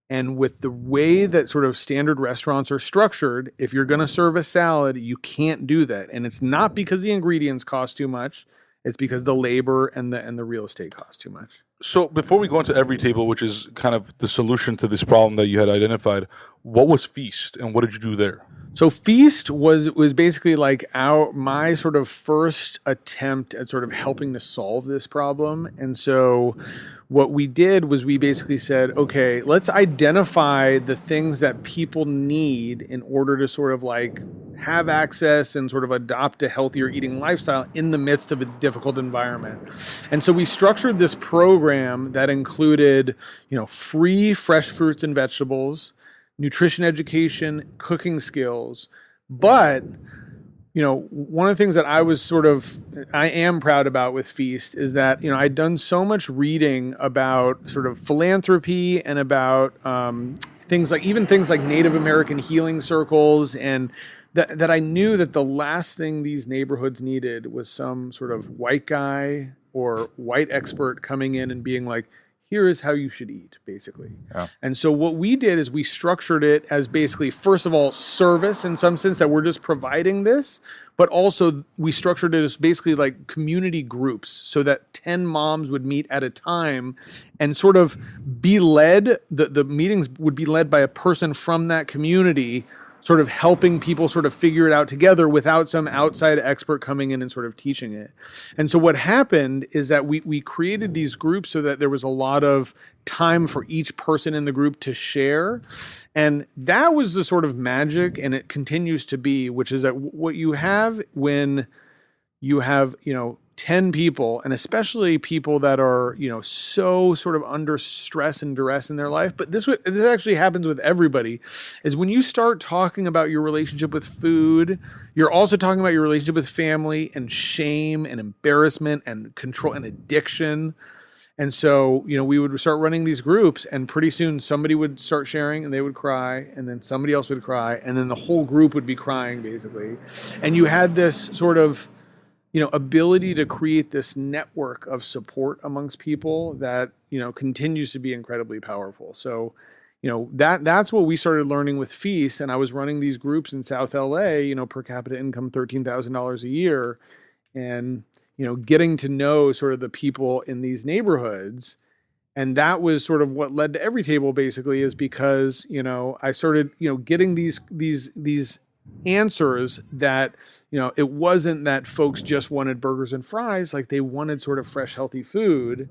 And with the way that sort of standard restaurants are structured, if you're going to serve a salad, you can't do that. And it's not because the ingredients cost too much. It's because the labor and the real estate cost too much. So before we go into Everytable, which is kind of the solution to this problem that you had identified, what was Feast and what did you do there? So Feast was basically like my sort of first attempt at sort of helping to solve this problem. And so what we did was we basically said, okay, let's identify the things that people need in order to sort of like have access and sort of adopt a healthier eating lifestyle in the midst of a difficult environment. And so we structured this program that included, you know, free fresh fruits and vegetables, nutrition education, cooking skills. But, you know, one of the things that I am proud about with Feast is that, you know, I'd done so much reading about sort of philanthropy and about things like Native American healing circles, and that I knew that the last thing these neighborhoods needed was some sort of white guy or white expert coming in and being like, here is how you should eat, basically. Yeah. And so what we did is we structured it as basically, first of all, service in some sense that we're just providing this, but also we structured it as basically like community groups so that 10 moms would meet at a time and sort of be led, the meetings would be led by a person from that community sort of helping people sort of figure it out together without some outside expert coming in and sort of teaching it. And so what happened is that we created these groups so that there was a lot of time for each person in the group to share. And that was the sort of magic, and it continues to be, which is that what you have when you have, 10 people, and especially people that are, so sort of under stress and duress in their life. But this actually happens with everybody, is when you start talking about your relationship with food, you're also talking about your relationship with family and shame and embarrassment and control and addiction. And so, we would start running these groups, and pretty soon somebody would start sharing and they would cry, and then somebody else would cry, and then the whole group would be crying basically. And you had this sort of ability to create this network of support amongst people that, continues to be incredibly powerful. So, that's what we started learning with Feast. And I was running these groups in South LA, per capita income, $13,000 a year. And, getting to know sort of the people in these neighborhoods. And that was sort of what led to Everytable basically, is because, I started, getting these answers that, it wasn't that folks just wanted burgers and fries, like they wanted sort of fresh, healthy food.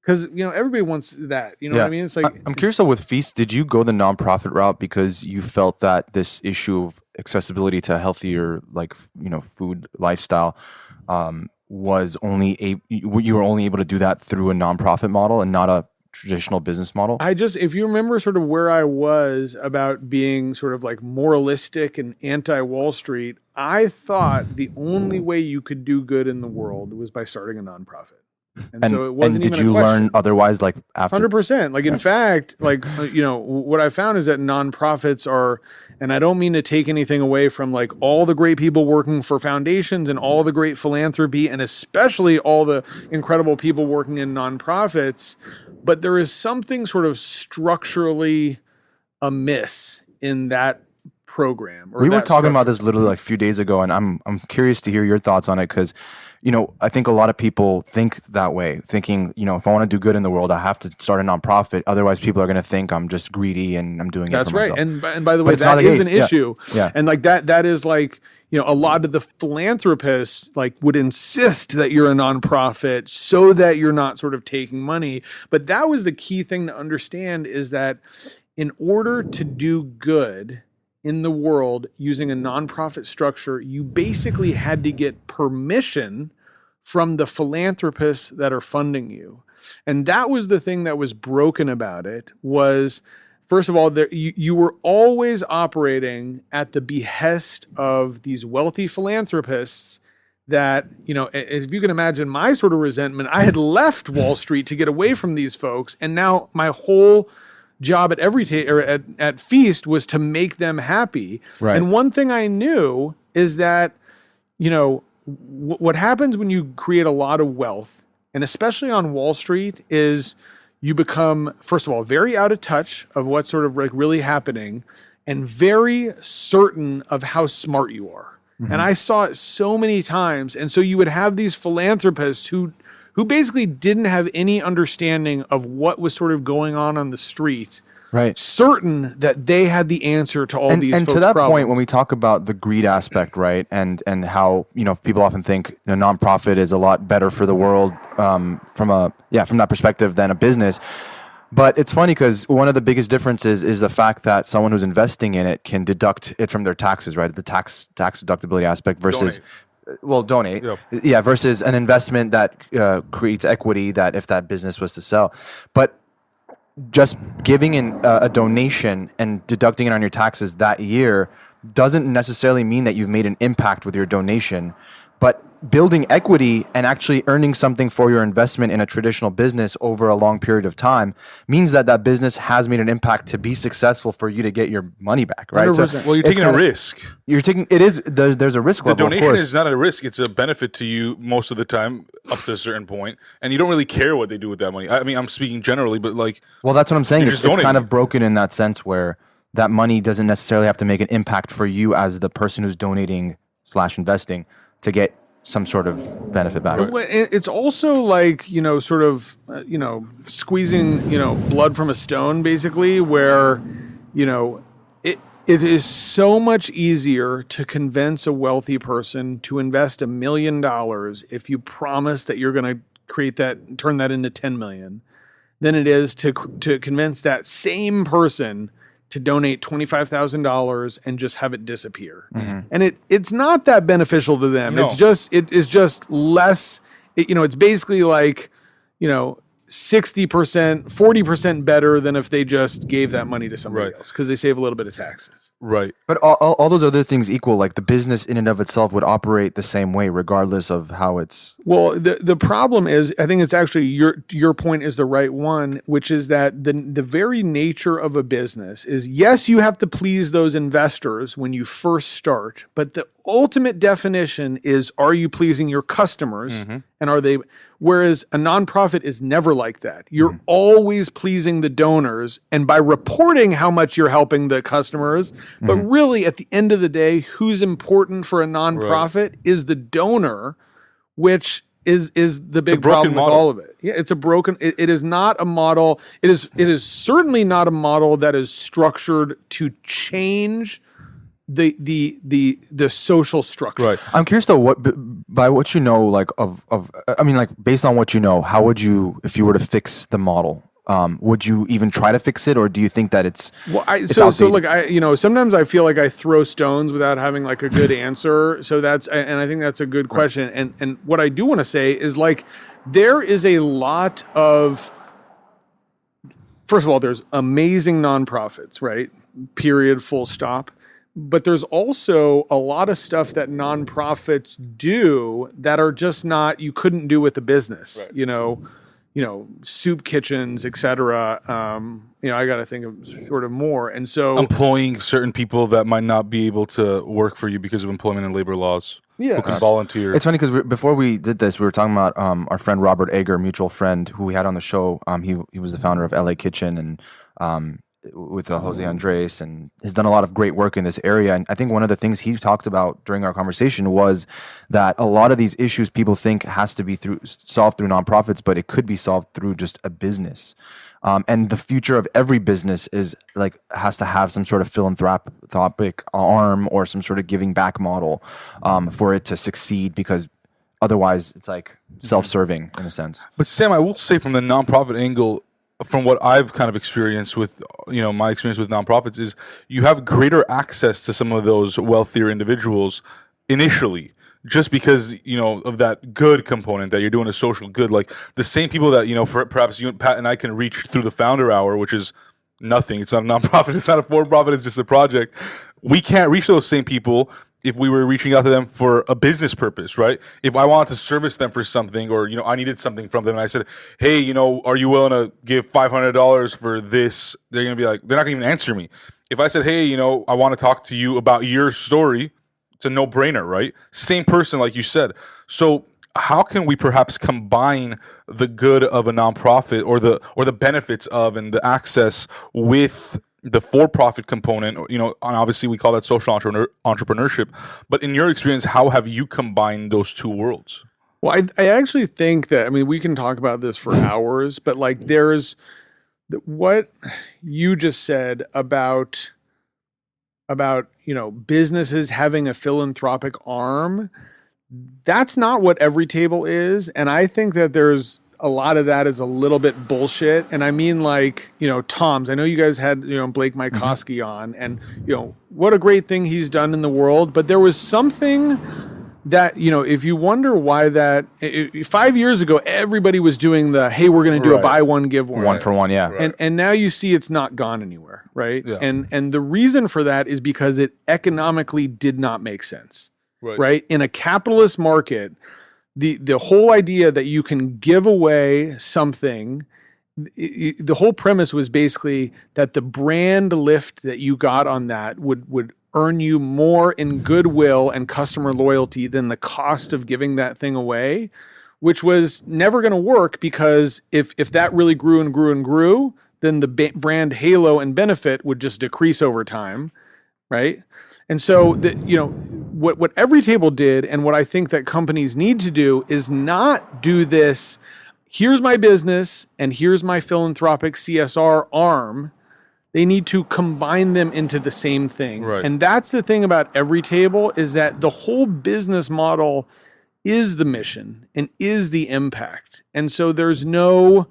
Because, everybody wants that, what I mean? It's like, I'm curious though, with Feast, did you go the nonprofit route because you felt that this issue of accessibility to healthier, food lifestyle, was you were only able to do that through a nonprofit model and not a traditional business model? if you remember sort of where I was about being sort of like moralistic and anti-Wall Street, I thought the only way you could do good in the world was by starting a nonprofit. And so it wasn't and did even you a question. learn otherwise, like after? 100%. Like, in fact, what I found is that nonprofits are, and I don't mean to take anything away from like all the great people working for foundations and all the great philanthropy, and especially all the incredible people working in nonprofits, but there is something sort of structurally amiss in that program. We were talking about this literally like a few days ago, and I'm curious to hear your thoughts on it because, I think a lot of people think that way, thinking, if I want to do good in the world, I have to start a nonprofit. Otherwise, people are going to think I'm just greedy and I'm doing it for myself. That's right. And by the way, that is an issue. Yeah. And like that is like, a lot of the philanthropists like would insist that you're a nonprofit so that you're not sort of taking money. But that was the key thing to understand, is that in order to do good in the world using a nonprofit structure, you basically had to get permission from the philanthropists that are funding you. And that was the thing that was broken about it, was, first of all, you were always operating at the behest of these wealthy philanthropists that, if you can imagine my sort of resentment, I had left Wall Street to get away from these folks. And now my whole job at at Feast was to make them happy. Right. And one thing I knew is that, what happens when you create a lot of wealth, and especially on Wall Street, is you become, first of all, very out of touch of what's sort of like really happening, and very certain of how smart you are. Mm-hmm. And I saw it so many times. And so you would have these philanthropists who basically didn't have any understanding of what was sort of going on the street. Right. Certain that they had the answer to all these folks' and to that problems. point, when we talk about the greed aspect, right, and how people often think a nonprofit is a lot better for the world from that perspective than a business. But it's funny because one of the biggest differences is the fact that someone who's investing in it can deduct it from their taxes, right? The tax deductibility aspect versus. Donate. Yeah, versus an investment that creates equity that if that business was to sell. But just giving in a donation and deducting it on your taxes that year doesn't necessarily mean that you've made an impact with your donation. But building equity and actually earning something for your investment in a traditional business over a long period of time means that that business has made an impact to be successful for you to get your money back, right? 100%. So you're taking a risk. There's a risk level. The donation is not a risk; it's a benefit to you most of the time, up to a certain point, and you don't really care what they do with that money. I mean, I'm speaking generally, but like, well, that's what I'm saying. It's donating. kind of broken in that sense where that money doesn't necessarily have to make an impact for you as the person who's donating / investing to get some sort of benefit back. It's also like, sort of, squeezing, blood from a stone, basically, where, It is so much easier to convince a wealthy person to invest $1 million if you promise that you're going to turn that into 10 million, than it is to convince that same person to donate $25,000 and just have it disappear. And it's not that beneficial to them. No. It is just less. It's basically like, 60%, 40% better than if they just gave that money to somebody else, because they save a little bit of taxes. Right. But all those other things equal, like the business in and of itself would operate the same way, regardless of how it's. Well, the problem is, I think it's actually your point is the right one, which is that the very nature of a business is, yes, you have to please those investors when you first start, but the ultimate definition is, are you pleasing your customers, and are they? Whereas a nonprofit is never like that. You're always pleasing the donors, and by reporting how much you're helping the customers, but really at the end of the day, who's important for a nonprofit is the donor, which is the big problem with all of it. Yeah, it's a broken. It is not a model. It is certainly not a model that is structured to change the social structure. Right. I'm curious though, by what you know, like like based on what you know, how would you, if you were to fix the model, would you even try to fix it, or do you think that it's so look, sometimes I feel like I throw stones without having like a good answer. So and I think that's a good question. And what I do want to say is, like, there is a lot of, first of all, there's amazing nonprofits, right? Period, full stop. But there's also a lot of stuff that nonprofits do that are just not, you couldn't do with a business, soup kitchens, et cetera. I got to think of sort of more. And so employing certain people that might not be able to work for you because of employment and labor laws. Yeah. Who can volunteer. It's funny because before we did this, we were talking about our friend Robert Egger, mutual friend who we had on the show. He was the founder of LA Kitchen and with Jose Andres, and has done a lot of great work in this area. And I think one of the things he talked about during our conversation was that a lot of these issues people think has to be solved through nonprofits, but it could be solved through just a business. And the future of every business has to have some sort of philanthropic arm or some sort of giving back model for it to succeed, because otherwise it's like self-serving in a sense. But Sam, I will say from the nonprofit angle, from what I've kind of experienced with, my experience with nonprofits, is you have greater access to some of those wealthier individuals initially, just because, of that good component that you're doing a social good. Like the same people that, perhaps you, Pat, and I can reach through the founder hour, which is nothing. It's not a nonprofit. It's not a for-profit. It's just a project. We can't reach those same people if we were reaching out to them for a business purpose, right? If I wanted to service them for something, or, I needed something from them, and I said, hey, are you willing to give $500 for this? They're going to be like, they're not going to even answer me. If I said, hey, I want to talk to you about your story, it's a no-brainer, right? Same person, like you said. So how can we perhaps combine the good of a nonprofit or the benefits of and the access with the for-profit component, and obviously we call that social entrepreneurship. But in your experience, how have you combined those two worlds? Well, I actually think that, we can talk about this for hours, but like there's what you just said about businesses having a philanthropic arm. That's not what Everytable is. And I think that there's a lot of that is a little bit bullshit. And I mean, like, Tom's, I know you guys had, Blake Mycoskie on, and, what a great thing he's done in the world. But there was something that, if you wonder why that 5 years ago, everybody was doing hey, we're going to do a buy one, give one. One for one. Yeah. Right. And now you see it's not gone anywhere. Right. Yeah. And the reason for that is because it economically did not make sense. Right. In a capitalist market, the whole idea that you can give away something, the whole premise was basically that the brand lift that you got on that would earn you more in goodwill and customer loyalty than the cost of giving that thing away, which was never going to work, because if that really grew and grew and grew, then the brand halo and benefit would just decrease over time, right? And so what Everytable did, and what I think that companies need to do, is not do this, here's my business and here's my philanthropic CSR arm. They need to combine them into the same thing. Right. And that's the thing about Everytable, is that the whole business model is the mission and is the impact. And so there's no,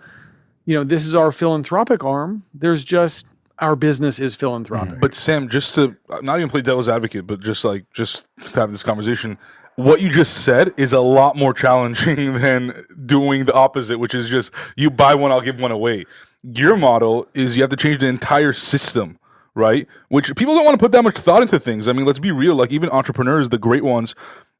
this is our philanthropic arm. There's just our business is philanthropic. But Sam, just to not even play devil's advocate, but just to have this conversation, what you just said is a lot more challenging than doing the opposite, which is just you buy one, I'll give one away. Your model is you have to change the entire system, right? Which people don't want to put that much thought into things. I mean, let's be real. Like even entrepreneurs, the great ones,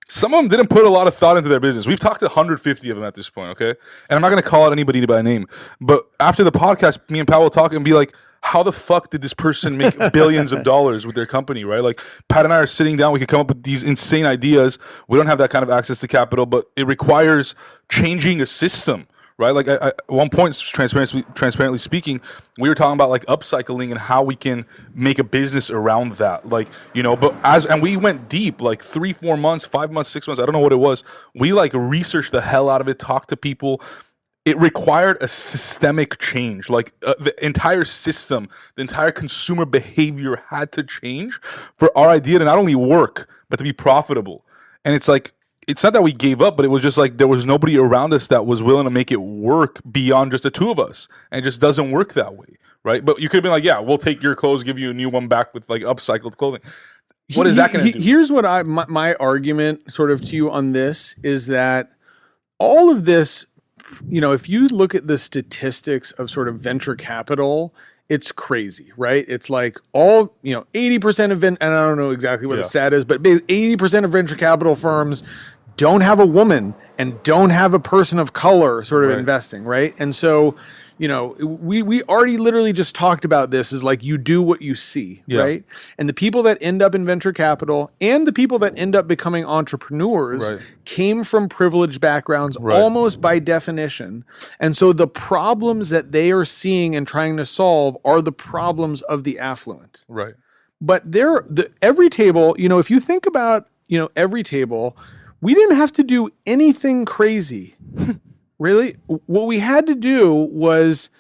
some of them didn't put a lot of thought into their business. We've talked to 150 of them at this point, okay? And I'm not going to call out anybody by name, but after the podcast, me and Pat will talk and be like, how the fuck did this person make billions of dollars with their company, right? Like Pat and I are sitting down, we could come up with these insane ideas. We don't have that kind of access to capital, but it requires changing a system, right? Like at one point, transparently speaking, we were talking about like upcycling and how we can make a business around that. Like, and we went deep, like 3, 4 months, 5 months, 6 months, I don't know what it was. We like researched the hell out of it, talked to people. It required a systemic change. Like the entire system, the entire consumer behavior had to change for our idea to not only work, but to be profitable. And it's like, it's not that we gave up, but it was just like there was nobody around us that was willing to make it work beyond just the two of us. And it just doesn't work that way, right? But you could have been like, yeah, we'll take your clothes, give you a new one back with like upcycled clothing. What is that going to do? Here's what my argument sort of to you on this is that all of this, if you look at the statistics of sort of venture capital, it's crazy, right? It's like 80% of, and I don't know exactly what the stat is, but 80% of venture capital firms don't have a woman and don't have a person of color sort of investing, right? And so, we already literally just talked about this is like you do what you see, right? And the people that end up in venture capital and the people that end up becoming entrepreneurs came from privileged backgrounds almost by definition. And so the problems that they are seeing and trying to solve are the problems of the affluent. Right. But the Everytable, if you think about, Everytable, we didn't have to do anything crazy. Really, what we had to do was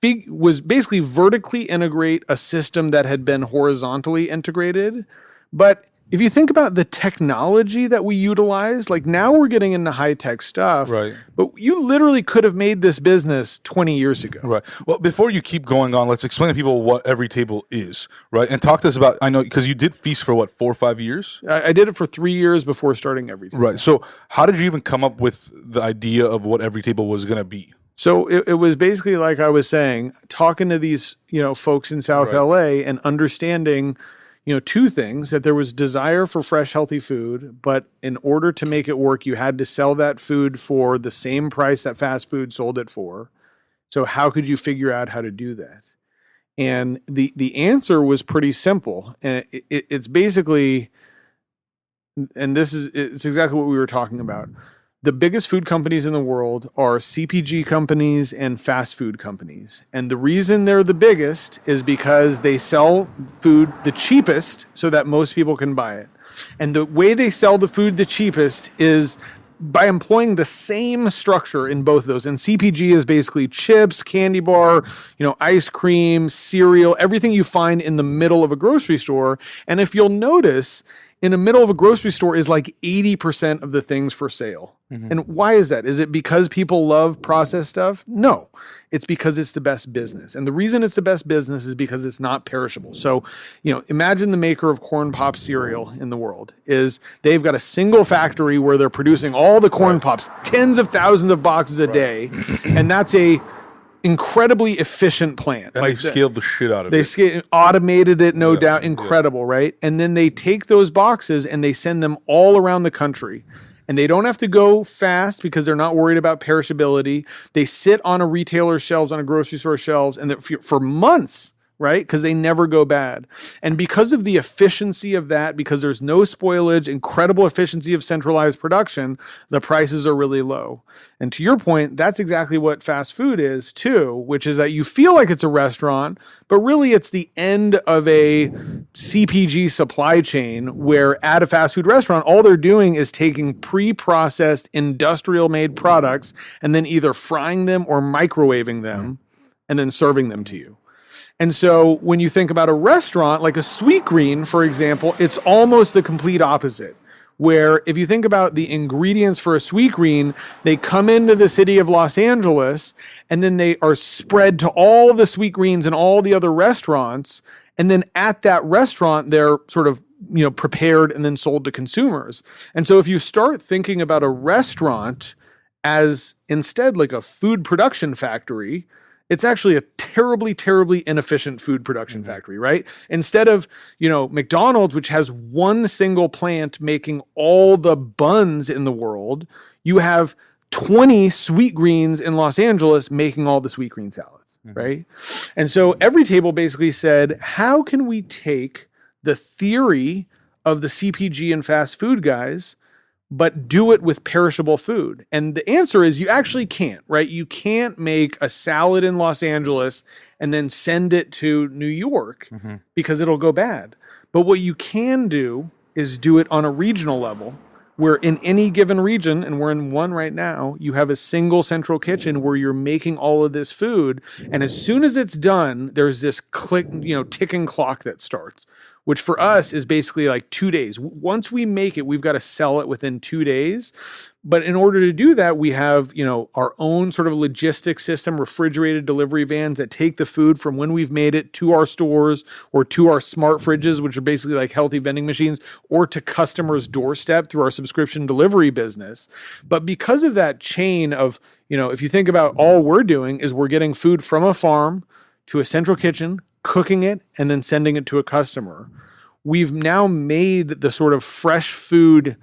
basically vertically integrate a system that had been horizontally integrated. But if you think about the technology that we utilized, like now we're getting into high-tech stuff, right? But you literally could have made this business 20 years ago. Right. Well, before you keep going on, let's explain to people what Everytable is, right? And talk to us about, I know, because you did Feast for what, 4 or 5 years? I did it for 3 years before starting Everytable. Right. So how did you even come up with the idea of what Everytable was going to be? So it was basically like I was saying, talking to these, folks in South LA and understanding, two things, that there was desire for fresh, healthy food, but in order to make it work, you had to sell that food for the same price that fast food sold it for. So how could you figure out how to do that? And the answer was pretty simple. And it's basically, and it's exactly what we were talking about. The biggest food companies in the world are CPG companies and fast food companies. And the reason they're the biggest is because they sell food the cheapest so that most people can buy it. And the way they sell the food the cheapest is by employing the same structure in both of those. And CPG is basically chips, candy bar, ice cream, cereal, everything you find in the middle of a grocery store. And if you'll notice, in the middle of a grocery store is like 80% of the things for sale. Mm-hmm. And why is that? Is it because people love processed stuff? No, it's because it's the best business. And the reason it's the best business is because it's not perishable. So, imagine the maker of Corn Pop cereal in the world is they've got a single factory where they're producing all the Corn Pops, tens of thousands of boxes a day. And that's a incredibly efficient plant. And they've scaled the shit out of it. They automated it, no doubt. Incredible, right? And then they take those boxes and they send them all around the country. And they don't have to go fast because they're not worried about perishability. They sit on a retailer's shelves, on a grocery store shelves, and for months, right? Because they never go bad. And because of the efficiency of that, because there's no spoilage, incredible efficiency of centralized production, the prices are really low. And to your point, that's exactly what fast food is too, which is that you feel like it's a restaurant, but really it's the end of a CPG supply chain where at a fast food restaurant, all they're doing is taking pre-processed industrial made products and then either frying them or microwaving them and then serving them to you. And so when you think about a restaurant, like a Sweet Green, for example, it's almost the complete opposite. Where if you think about the ingredients for a Sweet Green, they come into the city of Los Angeles and then they are spread to all the Sweet Greens and all the other restaurants. And then at that restaurant, they're sort of, prepared and then sold to consumers. And so if you start thinking about a restaurant as instead like a food production factory, it's actually a terribly, terribly inefficient food production factory, right? Instead of, McDonald's, which has one single plant making all the buns in the world, you have 20 Sweet Greens in Los Angeles making all the Sweet Green salads, right? And so Everytable basically said, how can we take the theory of the CPG and fast food guys but do it with perishable food? And the answer is you actually can't, right? You can't make a salad in Los Angeles and then send it to New York because it'll go bad. But what you can do is do it on a regional level where in any given region, and we're in one right now, you have a single central kitchen where you're making all of this food. And as soon as it's done, there's this ticking clock that starts, which for us is basically like 2 days. Once we make it, we've got to sell it within 2 days. But in order to do that, we have, our own sort of logistics system, refrigerated delivery vans that take the food from when we've made it to our stores or to our smart fridges, which are basically like healthy vending machines, or to customers' doorstep through our subscription delivery business. But because of that chain of, if you think about all we're doing is we're getting food from a farm to a central kitchen, cooking it, and then sending it to a customer. We've now made the sort of fresh food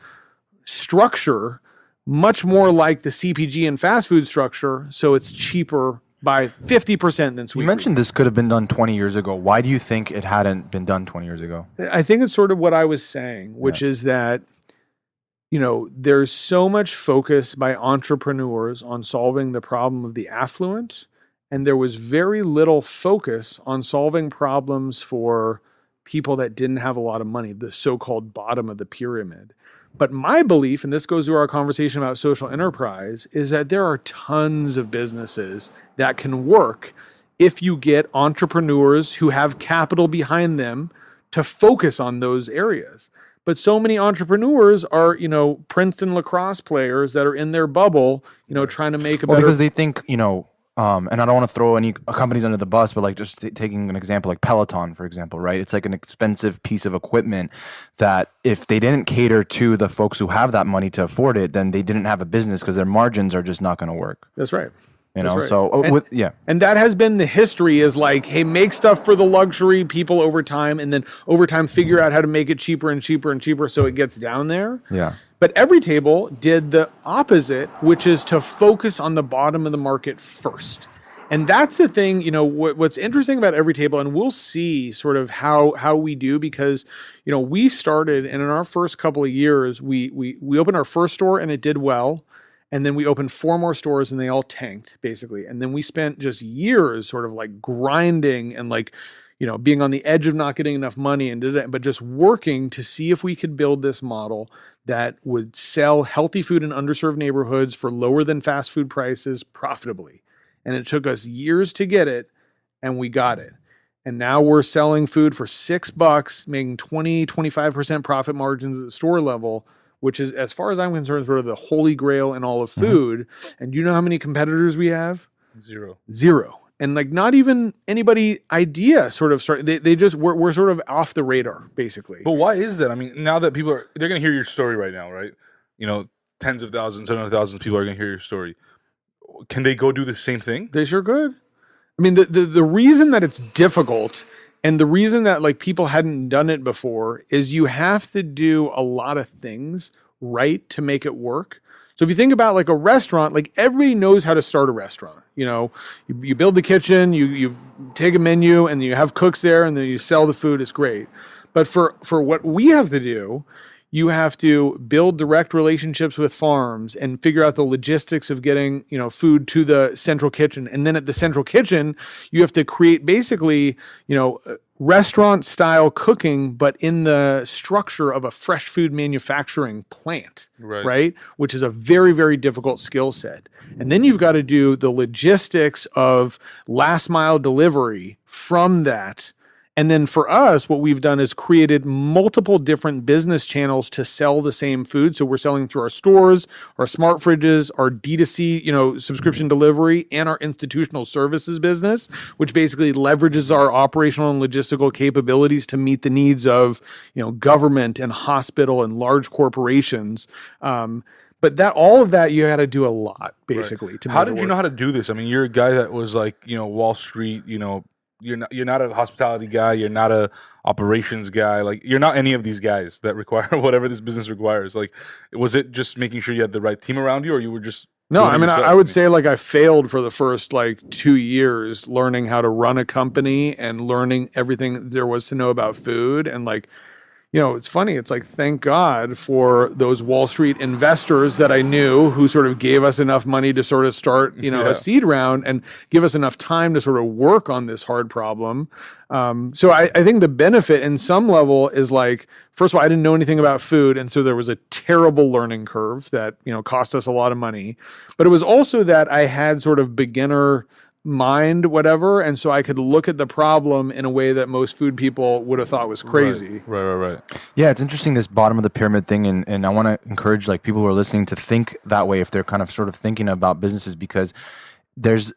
structure much more like the CPG and fast food structure, so it's cheaper by 50% than Sweet You mentioned this could have been done 20 years ago. Why do you think it hadn't been done 20 years ago? I think it's sort of what I was saying, which is that, there's so much focus by entrepreneurs on solving the problem of the affluent, and there was very little focus on solving problems for people that didn't have a lot of money, the so-called bottom of the pyramid. But my belief, and this goes to our conversation about social enterprise, is that there are tons of businesses that can work if you get entrepreneurs who have capital behind them to focus on those areas. But so many entrepreneurs are, Princeton lacrosse players that are in their bubble, trying to make a better... Because they think, and I don't want to throw any companies under the bus, but like just taking an example like Peloton, for example, right? It's like an expensive piece of equipment that if they didn't cater to the folks who have that money to afford it, then they didn't have a business because their margins are just not going to work. That's right. So and that has been the history is like, hey, make stuff for the luxury people over time, and then over time figure out how to make it cheaper and cheaper and cheaper so it gets down there. Yeah. But Everytable did the opposite, which is to focus on the bottom of the market first. And that's the thing, what's interesting about Everytable, and we'll see sort of how we do, because, we started, and in our first couple of years, we opened our first store and it did well. And then we opened 4 more stores and they all tanked, basically. And then we spent just years sort of like grinding and like, being on the edge of not getting enough money but just working to see if we could build this model that would sell healthy food in underserved neighborhoods for lower than fast food prices profitably. And it took us years to get it, and we got it. And now we're selling food for $6, making 20-25% profit margins at the store level, which is, as far as I'm concerned, sort of the holy grail in all of food. And do you know how many competitors we have? Zero. And like not even anybody idea sort of start. They just, we're sort of off the radar, basically. But why is that? I mean, now that people they're going to hear your story right now, right? Tens of thousands, hundreds of thousands of people are going to hear your story. Can they go do the same thing? They sure could. I mean, the reason that it's difficult and the reason that like people hadn't done it before is you have to do a lot of things right to make it work. So if you think about like a restaurant, like everybody knows how to start a restaurant. You build the kitchen, you take a menu, and you have cooks there, and then you sell the food. It's great. But for what we have to do, You have to build direct relationships with farms and figure out the logistics of getting, food to the central kitchen. And then at the central kitchen, you have to create basically, restaurant style cooking, but in the structure of a fresh food manufacturing plant, right? Which is a very, very difficult skill set. And then you've got to do the logistics of last mile delivery from that. And then for us, what we've done is created multiple different business channels to sell the same food. So we're selling through our stores, our smart fridges, our D2C, subscription delivery, and our institutional services business, which basically leverages our operational and logistical capabilities to meet the needs of, government and hospital and large corporations. But all of that, you had to do a lot, basically. Right. How did you know how to do this? I mean, you're a guy that was like, Wall Street, you're not a hospitality guy. You're not a operations guy. Like, you're not any of these guys that require whatever this business requires. Like, was it just making sure you had the right team around you, or you were just No, I mean, I would say I failed for the first 2 years learning how to run a company and learning everything there was to know about food. And it's funny. It's thank God for those Wall Street investors that I knew who sort of gave us enough money to sort of start, a seed round and give us enough time to sort of work on this hard problem. So I think the benefit in some level is first of all, I didn't know anything about food. And so there was a terrible learning curve that, cost us a lot of money. But it was also that I had sort of beginner mind, whatever. And so I could look at the problem in a way that most food people would have thought was crazy. Right. Yeah, it's interesting, this bottom of the pyramid thing. And I want to encourage people who are listening to think that way if they're kind of sort of thinking about businesses, because there's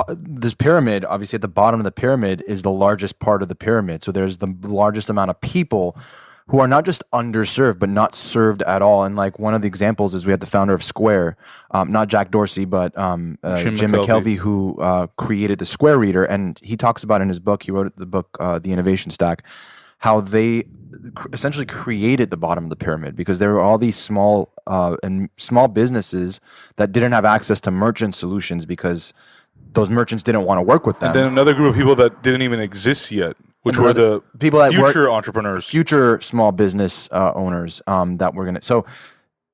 this pyramid, obviously at the bottom of the pyramid is the largest part of the pyramid. So there's the largest amount of people who are not just underserved, but not served at all. And one of the examples is we had the founder of Square, not Jack Dorsey, but Jim McKelvey, who created the Square Reader. And he talks about in his book, he wrote the book, The Innovation Stack, how they essentially created the bottom of the pyramid because there were all these small businesses that didn't have access to merchant solutions because those merchants didn't want to work with them. And then another group of people that didn't even exist yet, which were the people that future entrepreneurs, future small business owners that were going to. So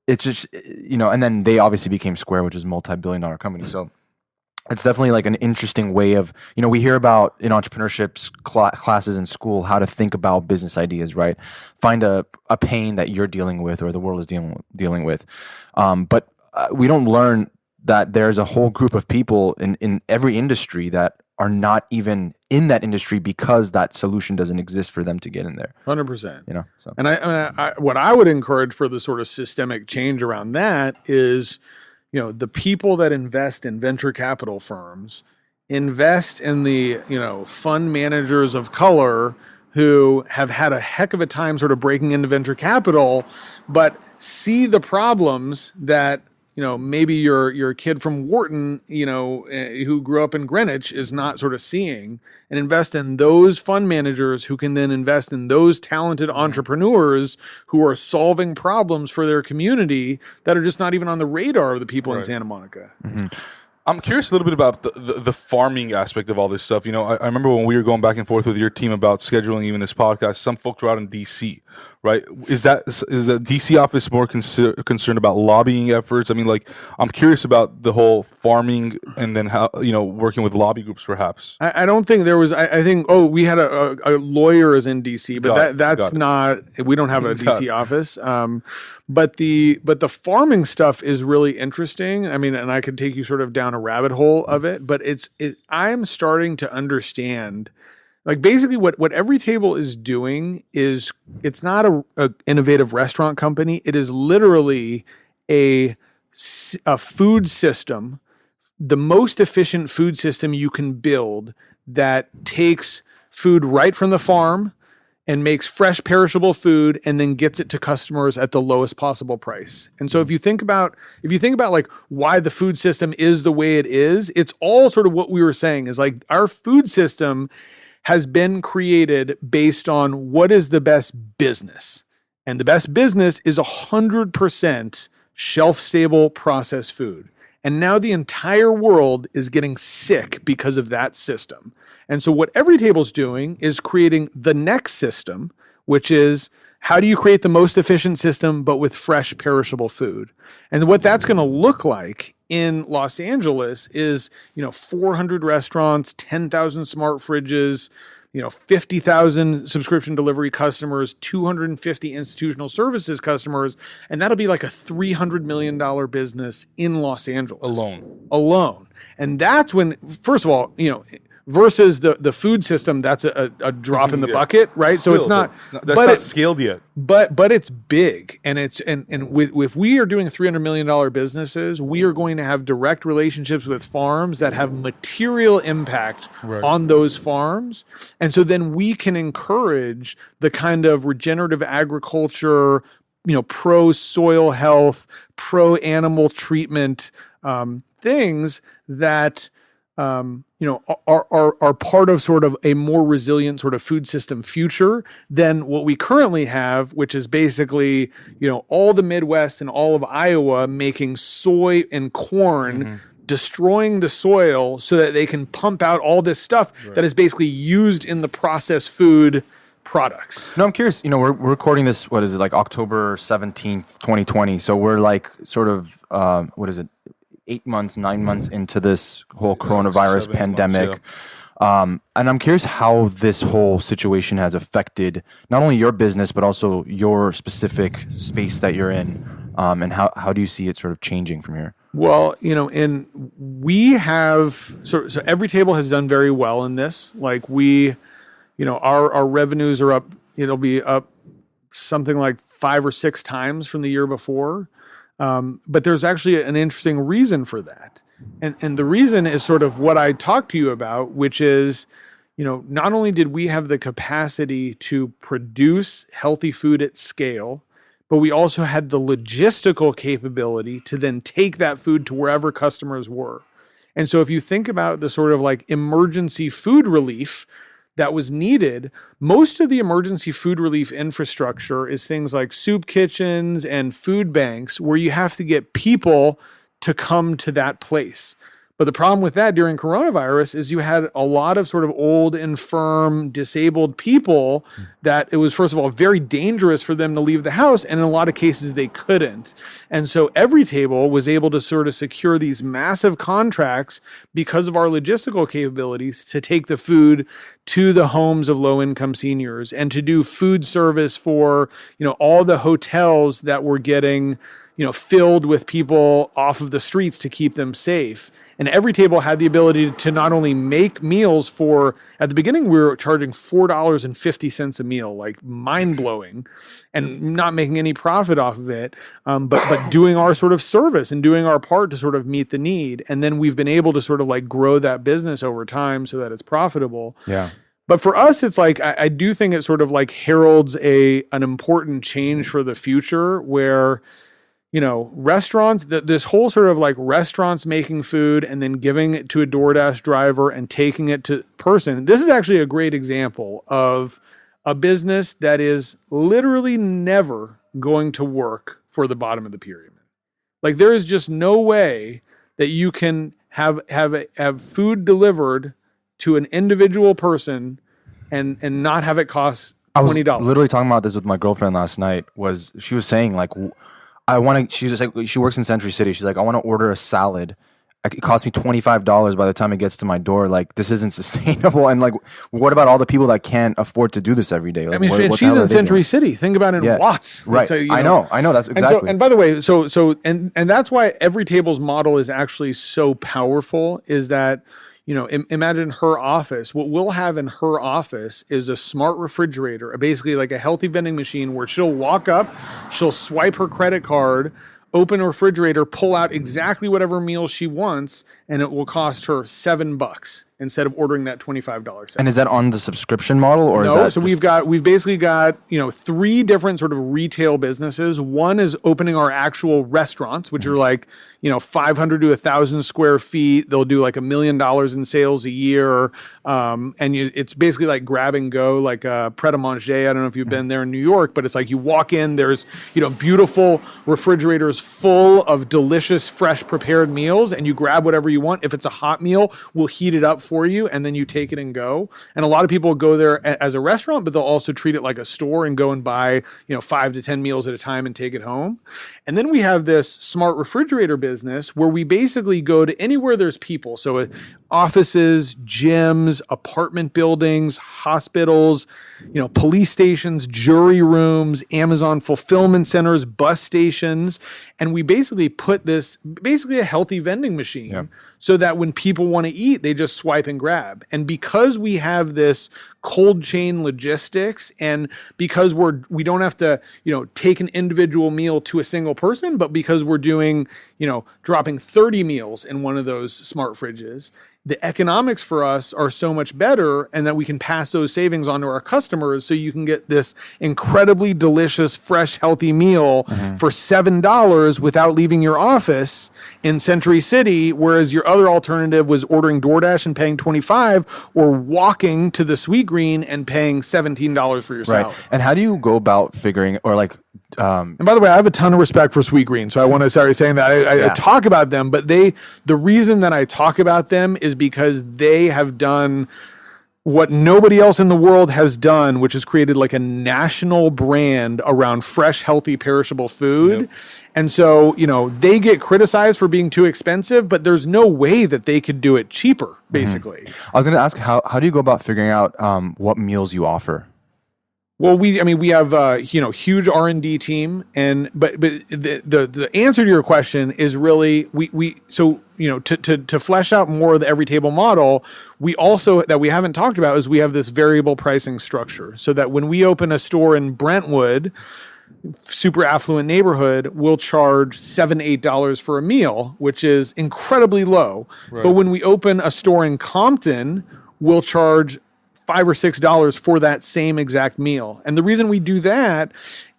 it's just, and then they obviously became Square, which is a multi-billion-dollar company. So it's definitely an interesting way of, we hear about in entrepreneurship classes in school how to think about business ideas, right? Find a pain that you're dealing with or the world is dealing with. But we don't learn that there's a whole group of people in every industry that are not even in that industry because that solution doesn't exist for them to get in there. 100%. So. And I what I would encourage for the sort of systemic change around that is, the people that invest in venture capital firms invest in the, fund managers of color who have had a heck of a time sort of breaking into venture capital, but see the problems that maybe your kid from Wharton, who grew up in Greenwich is not sort of seeing, and invest in those fund managers who can then invest in those talented entrepreneurs who are solving problems for their community that are just not even on the radar of the people in Santa Monica. Mm-hmm. I'm curious a little bit about the farming aspect of all this stuff. I remember when we were going back and forth with your team about scheduling even this podcast, some folks were out in D.C., right? Is the D.C. office more concerned about lobbying efforts? I mean, I'm curious about the whole farming and then how, working with lobby groups perhaps. I don't think there was, I think, we had a lawyer is in D.C., but that's not, we don't have a D.C. office. But the farming stuff is really interesting. I mean, and I could take you sort of down a rabbit hole of it, but I'm starting to understand, basically what Everytable is doing is it's not a innovative restaurant company. It is literally a food system, the most efficient food system you can build that takes food right from the farm and makes fresh perishable food and then gets it to customers at the lowest possible price. And so if you think about why the food system is the way it is, it's all sort of what we were saying is our food system has been created based on what is the best business. And the best business is 100% shelf-stable processed food. And now the entire world is getting sick because of that system. And so what Everytable's doing is creating the next system, which is how do you create the most efficient system, but with fresh, perishable food? And what that's going to look like in Los Angeles is, 400 restaurants, 10,000 smart fridges, 50,000 subscription delivery customers, 250 institutional services customers, and that'll be like a $300 million business in Los Angeles. Alone. And that's when, first of all, versus the food system, that's a drop in the bucket, right? Still, so it's not, that's not scaled yet. but it's big, and if we are doing $300 million businesses, we are going to have direct relationships with farms that have material impact on those farms, and so then we can encourage the kind of regenerative agriculture, pro soil health, pro animal treatment things that are part of sort of a more resilient sort of food system future than what we currently have, which is basically, all the Midwest and all of Iowa making soy and corn, destroying the soil so that they can pump out all this stuff that is basically used in the processed food products. No, I'm curious. We're recording this. What is it, like October 17th, 2020? So we're like sort of what is it? 8 months, 9 months into this whole coronavirus pandemic. And I'm curious how this whole situation has affected not only your business, but also your specific space that you're in. And how do you see it sort of changing from here? Well, we have, so Everytable has done very well in this. Like our revenues are up, it'll be up something like 5 or 6 times from the year before. But there's actually an interesting reason for that. And the reason is sort of what I talked to you about, which is, not only did we have the capacity to produce healthy food at scale, but we also had the logistical capability to then take that food to wherever customers were. And so if you think about the sort of like emergency food relief that was needed, most of the emergency food relief infrastructure is things like soup kitchens and food banks where you have to get people to come to that place. But the problem with that during coronavirus is you had a lot of sort of old, infirm, disabled people that it was, first of all, very dangerous for them to leave the house. And in a lot of cases, they couldn't. And so Everytable was able to sort of secure these massive contracts because of our logistical capabilities to take the food to the homes of low-income seniors and to do food service for, all the hotels that were getting, filled with people off of the streets to keep them safe. And Everytable had the ability to not only make meals for, at the beginning, we were charging $4.50 a meal, like mind-blowing, and not making any profit off of it, but doing our sort of service and doing our part to sort of meet the need. And then we've been able to sort of like grow that business over time so that it's profitable. Yeah. But for us, it's like, I do think it sort of like heralds an important change for the future where, restaurants, this whole sort of like restaurants making food and then giving it to a DoorDash driver and taking it to person. This is actually a great example of a business that is literally never going to work for the bottom of the pyramid. Like there is just no way that you can have food delivered to an individual person and not have it cost $20. I was literally talking about this with my girlfriend last night. She was saying like, she's just like, she works in Century City. She's like, I want to order a salad. It costs me $25 by the time it gets to my door. Like, this isn't sustainable. And like, what about all the people that can't afford to do this every day? Like, I mean, she's in Century City. Think about it in Watts. Right. I know. That's exactly. And by the way, so that's why Everytable's model is actually so powerful is that, imagine her office. What we'll have in her office is a smart refrigerator, basically like a healthy vending machine where she'll walk up, she'll swipe her credit card, open a refrigerator, pull out exactly whatever meal she wants, and it will cost her $7 instead of ordering that $25. And is that on the subscription model or no, is that so we've basically got, 3 different sort of retail businesses. One is opening our actual restaurants, which are like, 500 to 1,000 square feet. They'll do like $1 million in sales a year. It's basically like grab and go, like Pret a Manger. I don't know if you've been there in New York, but it's like you walk in, there's, beautiful refrigerators full of delicious, fresh prepared meals, and you grab whatever you want. If it's a hot meal, we'll heat it up for you, and then you take it and go. And a lot of people go there as a restaurant, but they'll also treat it like a store and go and buy, 5 to 10 meals at a time and take it home. And then we have this smart refrigerator business where we basically go to anywhere there's people. So offices, gyms, apartment buildings, hospitals, police stations, jury rooms, Amazon fulfillment centers, bus stations. And we basically put this, a healthy vending machine so that when people want to eat, they just swipe and grab. And because we have this cold chain logistics, and because we don't have to, take an individual meal to a single person, but because we're doing, dropping 30 meals in one of those smart fridges, the economics for us are so much better, and that we can pass those savings on to our customers, so you can get this incredibly delicious, fresh, healthy meal for $7 without leaving your office in Century City, whereas your other alternative was ordering DoorDash and paying $25, or walking to the Sweet Green and paying $17 for your salad. Right. And how do you go about figuring, or like, and by the way, I have a ton of respect for Sweet Green, so I want to start saying that I talk about them, but the reason that I talk about them is because they have done what nobody else in the world has done, which is created like a national brand around fresh, healthy, perishable food. Yep. And so, they get criticized for being too expensive, but there's no way that they could do it cheaper, basically. I was going to ask, how do you go about figuring out what meals you offer? Well, we have huge R&D team, but the answer to your question is really to flesh out more of the Everytable model, we also, that we haven't talked about, is we have this variable pricing structure, so that when we open a store in Brentwood, super affluent neighborhood, we'll charge $7-8 for a meal, which is incredibly low. Right. But when we open a store in Compton, we'll charge $5 or $6 for that same exact meal. And the reason we do that,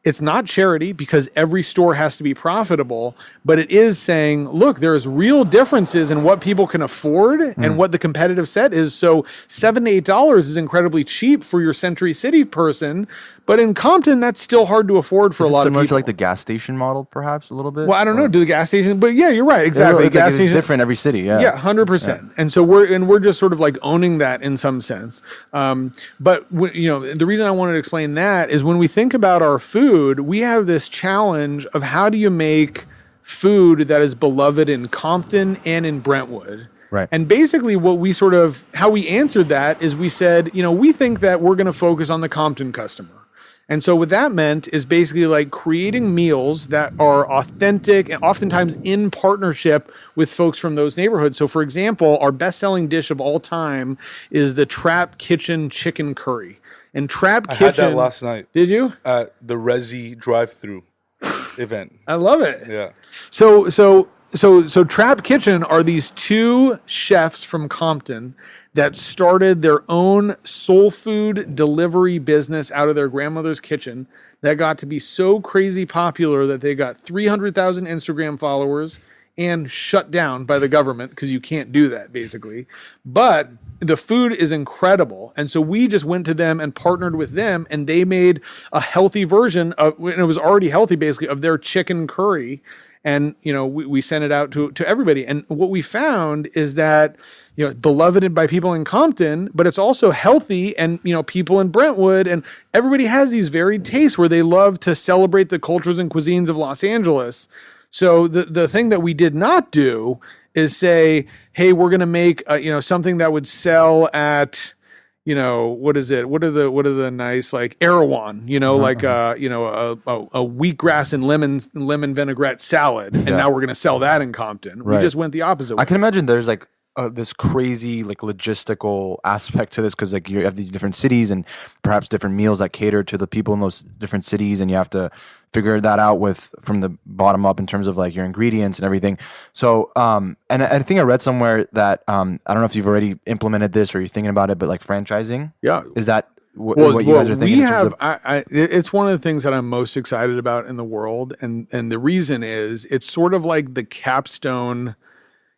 it's not charity, because every store has to be profitable, but it is saying, look, there's real differences in what people can afford and what the competitive set is. So $7-8 is incredibly cheap for your Century City person, but in Compton, that's still hard to afford for a lot of people. Similar to like the gas station model, perhaps, a little bit? Well, I don't know, do the gas station, but yeah, you're right, exactly. It's, gas it's different every city, yeah. Yeah, 100%. Yeah. And so we're just sort of like owning that in some sense. But the reason I wanted to explain that is when we think about our food, we have this challenge of how do you make food that is beloved in Compton and in Brentwood. Right. And basically how we answered that is we said, we think that we're going to focus on the Compton customer. And so what that meant is basically like creating meals that are authentic and oftentimes in partnership with folks from those neighborhoods. So for example, our best-selling dish of all time is the Trap Kitchen Chicken Curry. And Trap Kitchen... I had that last night. Did you? At the Resi drive-through event. I love it. Yeah. So Trap Kitchen are these two chefs from Compton that started their own soul food delivery business out of their grandmother's kitchen that got to be so crazy popular that they got 300,000 Instagram followers and shut down by the government, because you can't do that, basically. But the food is incredible. And so we just went to them and partnered with them, and they made a healthy version of, and it was already healthy, basically, of their chicken curry. And, we sent it out to everybody. And what we found is that, beloved by people in Compton, but it's also healthy, and, people in Brentwood, and everybody has these varied tastes where they love to celebrate the cultures and cuisines of Los Angeles. So the thing that we did not do is say, hey, we're going to make, something that would sell at, what is it? What are the nice, like Erewhon, like a wheatgrass and lemon vinaigrette salad, and now we're going to sell that in Compton. Right. We just went the opposite way. I can imagine there's like this crazy like logistical aspect to this, because like you have these different cities and perhaps different meals that cater to the people in those different cities, and you have to figure that out from the bottom up in terms of like your ingredients and everything. So and I think I read somewhere that I don't know if you've already implemented this or you're thinking about it, but like franchising, is that what you guys are thinking? We have. It's one of the things that I'm most excited about in the world, and the reason is it's sort of like the capstone.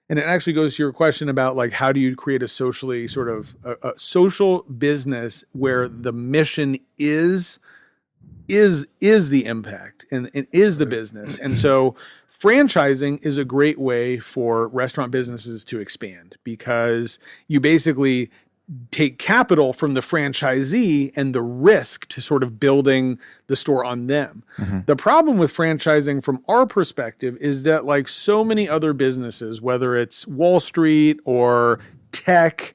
And it actually goes to your question about like, how do you create a socially sort of a social business where the mission is the impact and is the business. And so franchising is a great way for restaurant businesses to expand because you basically take capital from the franchisee and the risk to sort of building the store on them. The problem with franchising from our perspective is that, like so many other businesses, whether it's Wall Street or tech,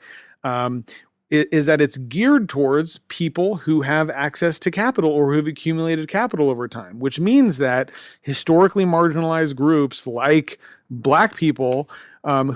is that it's geared towards people who have access to capital or who have accumulated capital over time, which means that historically marginalized groups like Black people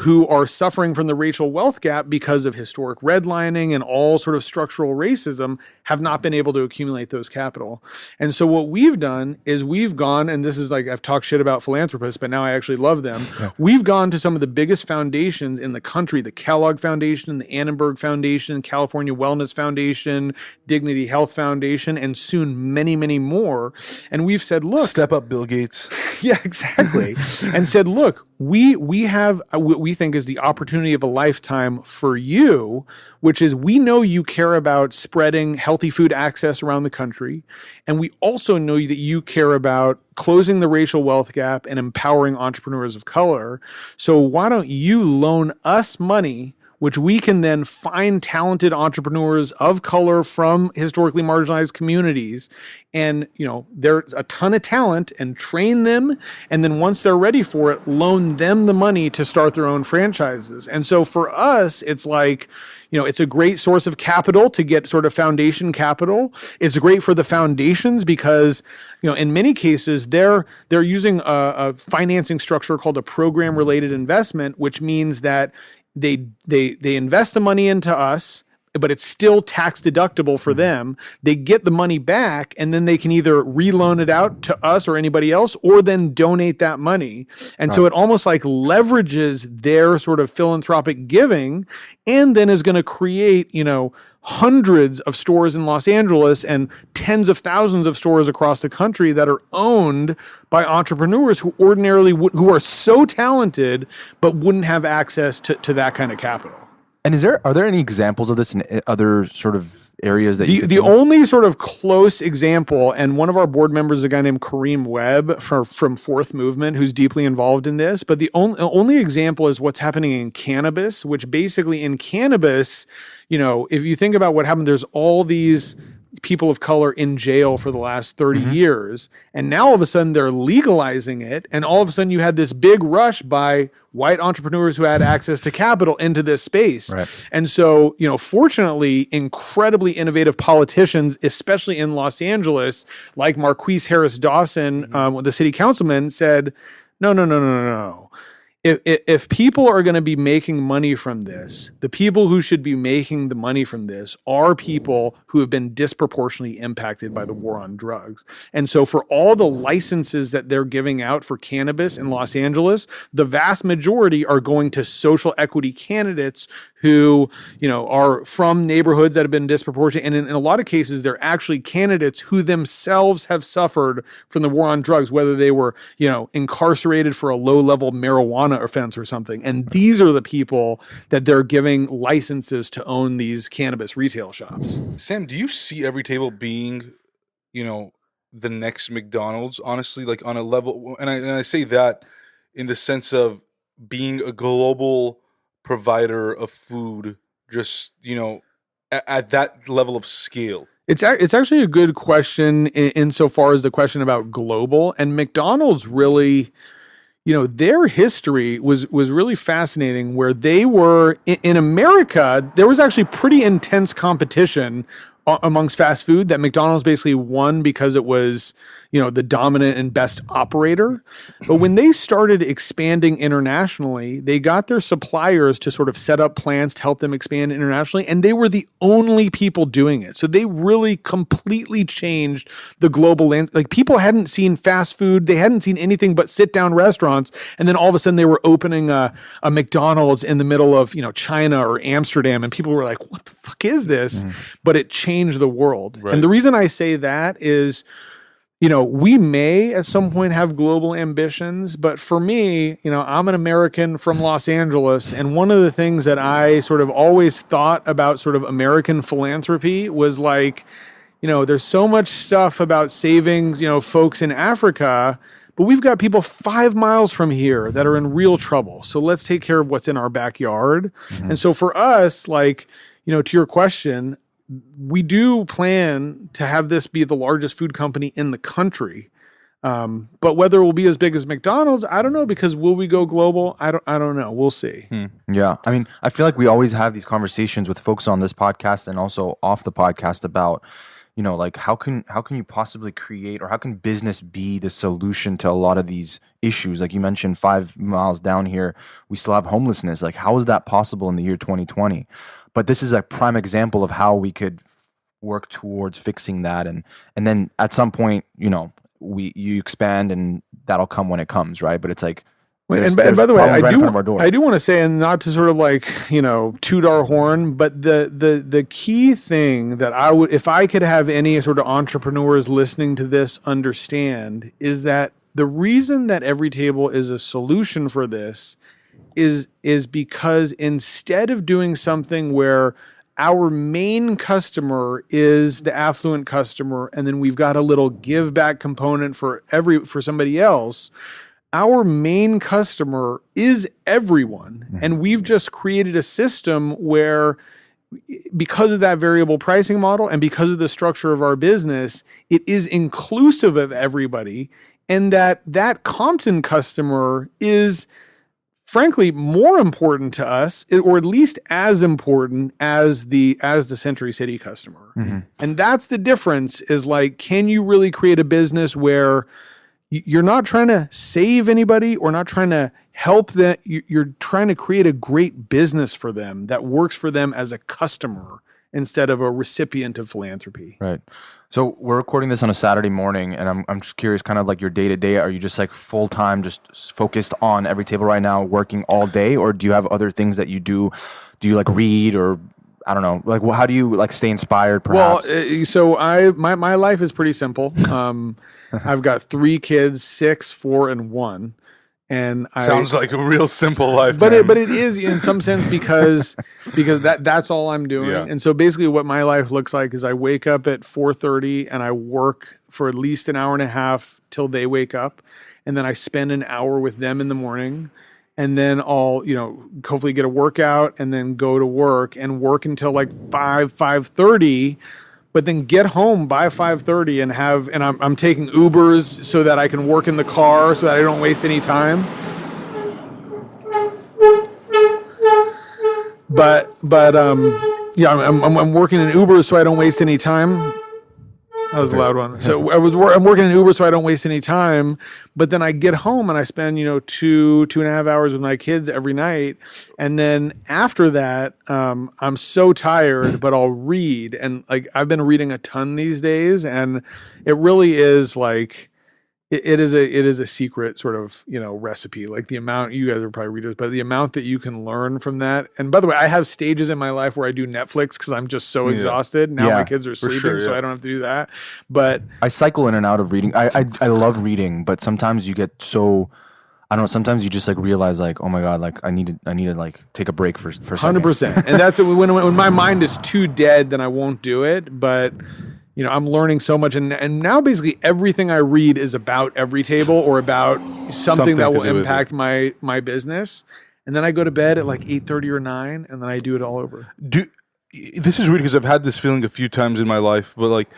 who are suffering from the racial wealth gap because of historic redlining and all sort of structural racism have not been able to accumulate those capital. And so what we've done is we've gone, and this is like, I've talked shit about philanthropists, but now I actually love them. We've gone to some of the biggest foundations in the country, the Kellogg Foundation, the Annenberg Foundation, California Wellness Foundation, Dignity Health Foundation, and soon many, many more. And we've said, look, Step up, Bill Gates. yeah, exactly. And said, look, we have what we think is the opportunity of a lifetime for you, which is we know you care about spreading healthy food access around the country. And we also know that you care about closing the racial wealth gap and empowering entrepreneurs of color. So why don't you loan us money, which we can then find talented entrepreneurs of color from historically marginalized communities. And, you know, there's a ton of talent, and train them. And then once they're ready for it, loan them the money to start their own franchises. And so for us, it's like, you know, it's a great source of capital to get sort of foundation capital. It's great for the foundations because, you know, in many cases, they're using a financing structure called a program related investment, which means that they invest the money into us, but it's still tax deductible for them. They get the money back, and then they can either reloan it out to us or anybody else, or then donate that money. And so it almost like leverages their sort of philanthropic giving, and then is going to create, you know, hundreds of stores in Los Angeles and tens of thousands of stores across the country that are owned by entrepreneurs who ordinarily who are so talented but wouldn't have access to that kind of capital. And are there any examples of this in other sort of areas that the only sort of close example, and one of our board members is a guy named Kareem Webb from Fourth Movement, who's deeply involved in this. But the only example is what's happening in cannabis, which basically in cannabis, you know, if you think about what happened, there's all these people of color in jail for the last 30 years. And now all of a sudden they're legalizing it. And all of a sudden you had this big rush by white entrepreneurs who had access to capital into this space. Right. And so, you know, fortunately, incredibly innovative politicians, especially in Los Angeles, like Marquise Harris Dawson, the city councilman, said, no. If people are going to be making money from this, the people who should be making the money from this are people who have been disproportionately impacted by the war on drugs. And so for all the licenses that they're giving out for cannabis in Los Angeles, the vast majority are going to social equity candidates who, you know, are from neighborhoods that have been disproportionate. And in a lot of cases, they're actually candidates who themselves have suffered from the war on drugs, whether they were, you know, incarcerated for a low-level marijuana offense or something. And these are the people that they're giving licenses to own these cannabis retail shops. Sam, do you see Everytable being, you know, the next McDonald's, honestly, like on a level, and I say that in the sense of being a global provider of food, just, you know, at that level of scale? It's actually a good question insofar as the question about global. And McDonald's really, you know, their history was really fascinating, where they were in America, there was actually pretty intense competition amongst fast food that McDonald's basically won because it was, you know, the dominant and best operator. But when they started expanding internationally, they got their suppliers to sort of set up plans to help them expand internationally, and they were the only people doing it. So they really completely changed the global landscape. Like, people hadn't seen fast food, they hadn't seen anything but sit-down restaurants, and then all of a sudden they were opening a McDonald's in the middle of, you know, China or Amsterdam, and people were like, "What the fuck is this?" But it changed the world. Right. And the reason I say that is, you know, we may at some point have global ambitions, but for me, you know, I'm an American from Los Angeles. And one of the things that I sort of always thought about sort of American philanthropy was like, you know, there's so much stuff about saving, you know, folks in Africa, but we've got people 5 miles from here that are in real trouble. So let's take care of what's in our backyard. And so for us, like, to your question, we do plan to have this be the largest food company in the country. But whether it will be as big as McDonald's, I don't know, because will we go global? I don't know. We'll see. Yeah. I mean, I feel like we always have these conversations with folks on this podcast and also off the podcast about, like how can you possibly create, or how can business be the solution to a lot of these issues? Like you mentioned, 5 miles down here, we still have homelessness. Like, how is that possible in the year 2020? But this is a prime example of how we could work towards fixing that. And then at some point, you expand, and that'll come when it comes, right? But it's like, And by the way, right in front of our door. I do want to say, and not to sort of like, toot our horn, but the key thing that I would, if I could have any sort of entrepreneurs listening to this understand, is that the reason that Everytable is a solution for this is because instead of doing something where our main customer is the affluent customer, and then we've got a little give back component for somebody else, our main customer is everyone. And we've just created a system where, because of that variable pricing model and because of the structure of our business, it is inclusive of everybody. And that Compton customer is frankly more important to us, or at least as important as the Century City customer. And that's the difference, is like, can you really create a business where you're not trying to save anybody or not trying to help them. You're trying to create a great business for them that works for them as a customer instead of a recipient of philanthropy. Right. So we're recording this on a Saturday morning, and I'm just curious, kind of like your day to day. Are you just like full time, just focused on Everytable right now, working all day, or do you have other things that you do? Do you like read, or I don't know, like how do you like stay inspired? Perhaps. Well, so my life is pretty simple. I've got 3 kids, 6, 4, and 1. And Sounds like a real simple life, but man. it is in some sense because that's all I'm doing. Yeah. And so basically what my life looks like is I wake up at 4:30 and I work for at least an hour and a half till they wake up. And then I spend an hour with them in the morning. And then I'll, hopefully get a workout and then go to work until like 5:30. But then get home by 5:30 and I'm taking Ubers so that I can work in the car so that I don't waste any time. I'm working in Ubers so I don't waste any time. That was a loud one. So I'm working in Uber so I don't waste any time. But then I get home and I spend 2.5 hours with my kids every night. And then after that, I'm so tired, but I'll read. And like I've been reading a ton these days, and it really is like it is a secret sort of recipe. Like the amount, you guys are probably readers, but the amount that you can learn from that. And by the way, I have stages in my life where I do Netflix because I'm just so exhausted. Now my kids are sleeping, so I don't have to do that. But I cycle in and out of reading. I love reading, but sometimes you get so, I don't know, sometimes you just like realize like, oh my God, like I need to like take a break for a second. 100%. And that's when my mind is too dead, then I won't do it. But I'm learning so much, and now basically everything I read is about Everytable or about something that will impact my business. And then I go to bed at like 8:30 or 9, and then I do it all over. This is weird because I've had this feeling a few times in my life, but like,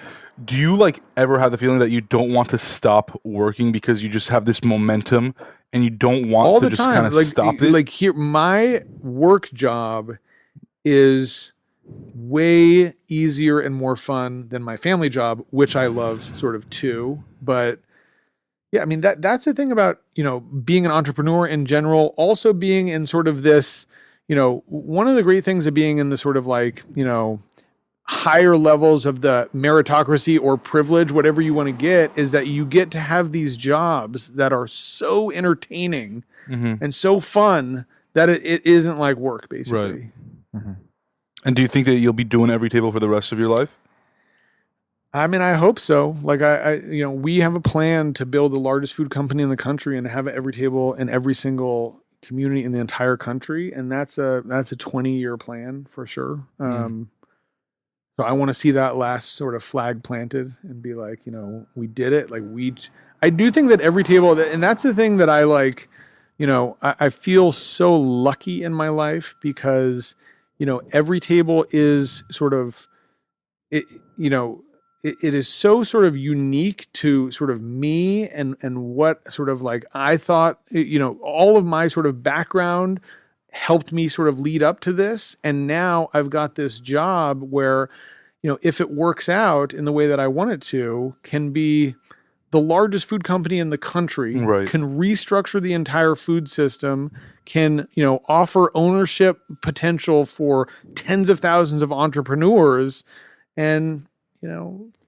do you like ever have the feeling that you don't want to stop working because you just have this momentum and you don't want all to the just time. kind of stop it? Like here, my work job is way easier and more fun than my family job, which I love sort of too. But yeah, I mean, that's the thing about, being an entrepreneur in general, also being in sort of this, one of the great things of being in the sort of like, higher levels of the meritocracy or privilege, whatever you want to get, is that you get to have these jobs that are so entertaining and so fun that it isn't like work, basically. Right. And do you think that you'll be doing Everytable for the rest of your life? I mean, I hope so. Like we have a plan to build the largest food company in the country and have Everytable in every single community in the entire country. And that's a 20-year plan for sure. So I want to see that last sort of flag planted and be like, we did it. I do think that every table, and that's the thing that I like, I feel so lucky in my life because, every table is sort of, it, it is so sort of unique to sort of me and what sort of like I thought, all of my sort of background helped me sort of lead up to this. And now I've got this job where, if it works out in the way that I want it to, can be the largest food company in the country, Right. can restructure the entire food system, can, offer ownership potential for tens of thousands of entrepreneurs. And,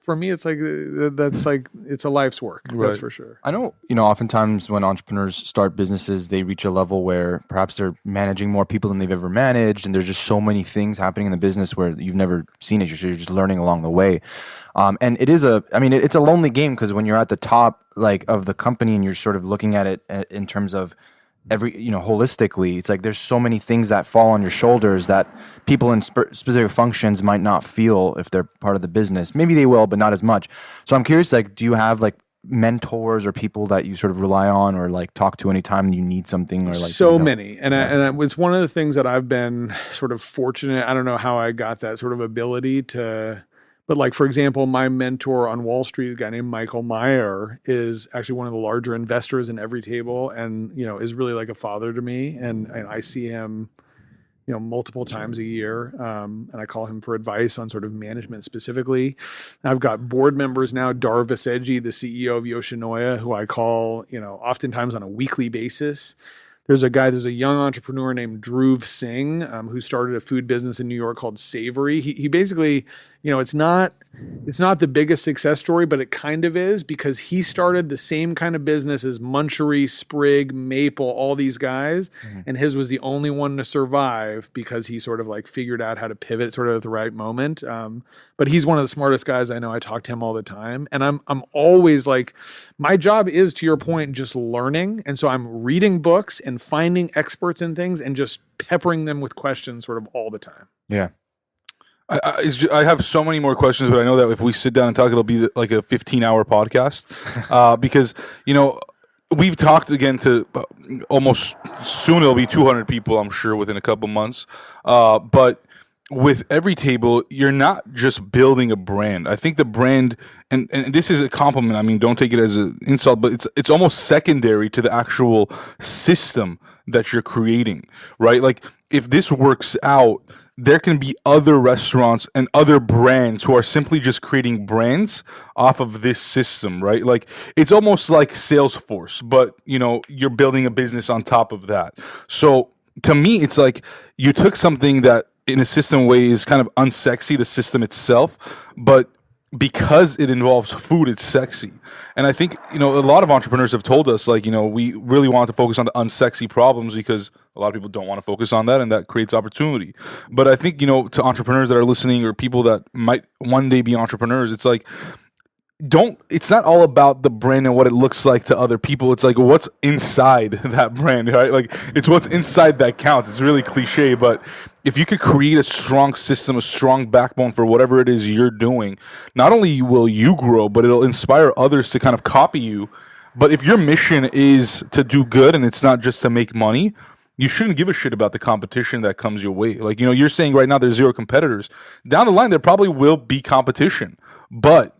for me, it's like, it's a life's work. Right. That's for sure. I know, oftentimes when entrepreneurs start businesses, they reach a level where perhaps they're managing more people than they've ever managed. And there's just so many things happening in the business where you've never seen it. You're just learning along the way. And it's a lonely game because when you're at the top, like, of the company and you're sort of looking at it in terms of holistically, it's like there's so many things that fall on your shoulders that people in specific functions might not feel if they're part of the business. Maybe they will, but not as much. So I'm curious, like, do you have like mentors or people that you sort of rely on or like talk to anytime you need something, or like so many. And it's one of the things that I've been sort of fortunate. I don't know how I got that sort of ability but like, for example, my mentor on Wall Street, a guy named Michael Meyer, is actually one of the larger investors in Everytable and, is really like a father to me. And I see him, multiple times a year. And I call him for advice on sort of management specifically. And I've got board members now, Dar Vaseji, the CEO of Yoshinoya, who I call, oftentimes on a weekly basis. There's a young entrepreneur named Dhruv Singh, who started a food business in New York called Savory. He basically, it's not the biggest success story, but it kind of is because he started the same kind of business as Munchery, Sprig, Maple, all these guys. Mm-hmm. And his was the only one to survive because he sort of like figured out how to pivot sort of at the right moment. But he's one of the smartest guys I know. I talk to him all the time. And I'm always like, my job is, to your point, just learning. And so I'm reading books and finding experts in things and just peppering them with questions sort of all the time. Yeah. I have so many more questions, but I know that if we sit down and talk, it'll be like a 15-hour podcast because, we've talked again to almost soon it'll be 200 people, I'm sure, within a couple months. But with Everytable, you're not just building a brand. I think the brand, and this is a compliment, I mean, don't take it as an insult, but it's almost secondary to the actual system that you're creating, right? Like, if this works out, there can be other restaurants and other brands who are simply just creating brands off of this system, right? Like, it's almost like Salesforce, but, you're building a business on top of that. So to me, it's like you took something that in a system way is kind of unsexy, the system itself, but because it involves food, it's sexy. And I think, a lot of entrepreneurs have told us, like, we really want to focus on the unsexy problems because a lot of people don't want to focus on that, and that creates opportunity. But I think, to entrepreneurs that are listening or people that might one day be entrepreneurs, it's like, it's not all about the brand and what it looks like to other people. It's like what's inside that brand, right? Like, it's what's inside that counts. It's really cliche, but if you could create a strong system, a strong backbone for whatever it is you're doing, not only will you grow, but it'll inspire others to kind of copy you. But if your mission is to do good and it's not just to make money, you shouldn't give a shit about the competition that comes your way. Like, you're saying right now there's 0 competitors. Down the line, there probably will be competition, but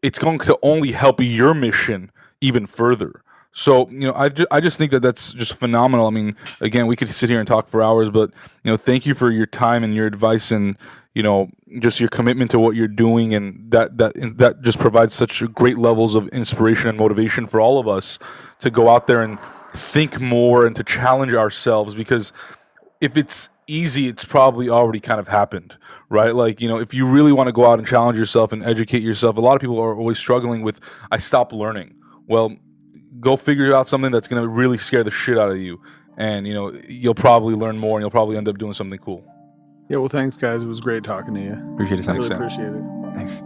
it's going to only help your mission even further. So, I just think that that's just phenomenal. I mean, again, we could sit here and talk for hours, but, thank you for your time and your advice and, just your commitment to what you're doing. And that just provides such great levels of inspiration and motivation for all of us to go out there and think more and to challenge ourselves, because if it's easy, it's probably already kind of happened, right? Like, if you really want to go out and challenge yourself and educate yourself, a lot of people are always struggling with, I stopped learning. Well, go figure out something that's going to really scare the shit out of you. And, you'll probably learn more and you'll probably end up doing something cool. Yeah, well, thanks, guys. It was great talking to you. Appreciate it. I really appreciate it. Thanks.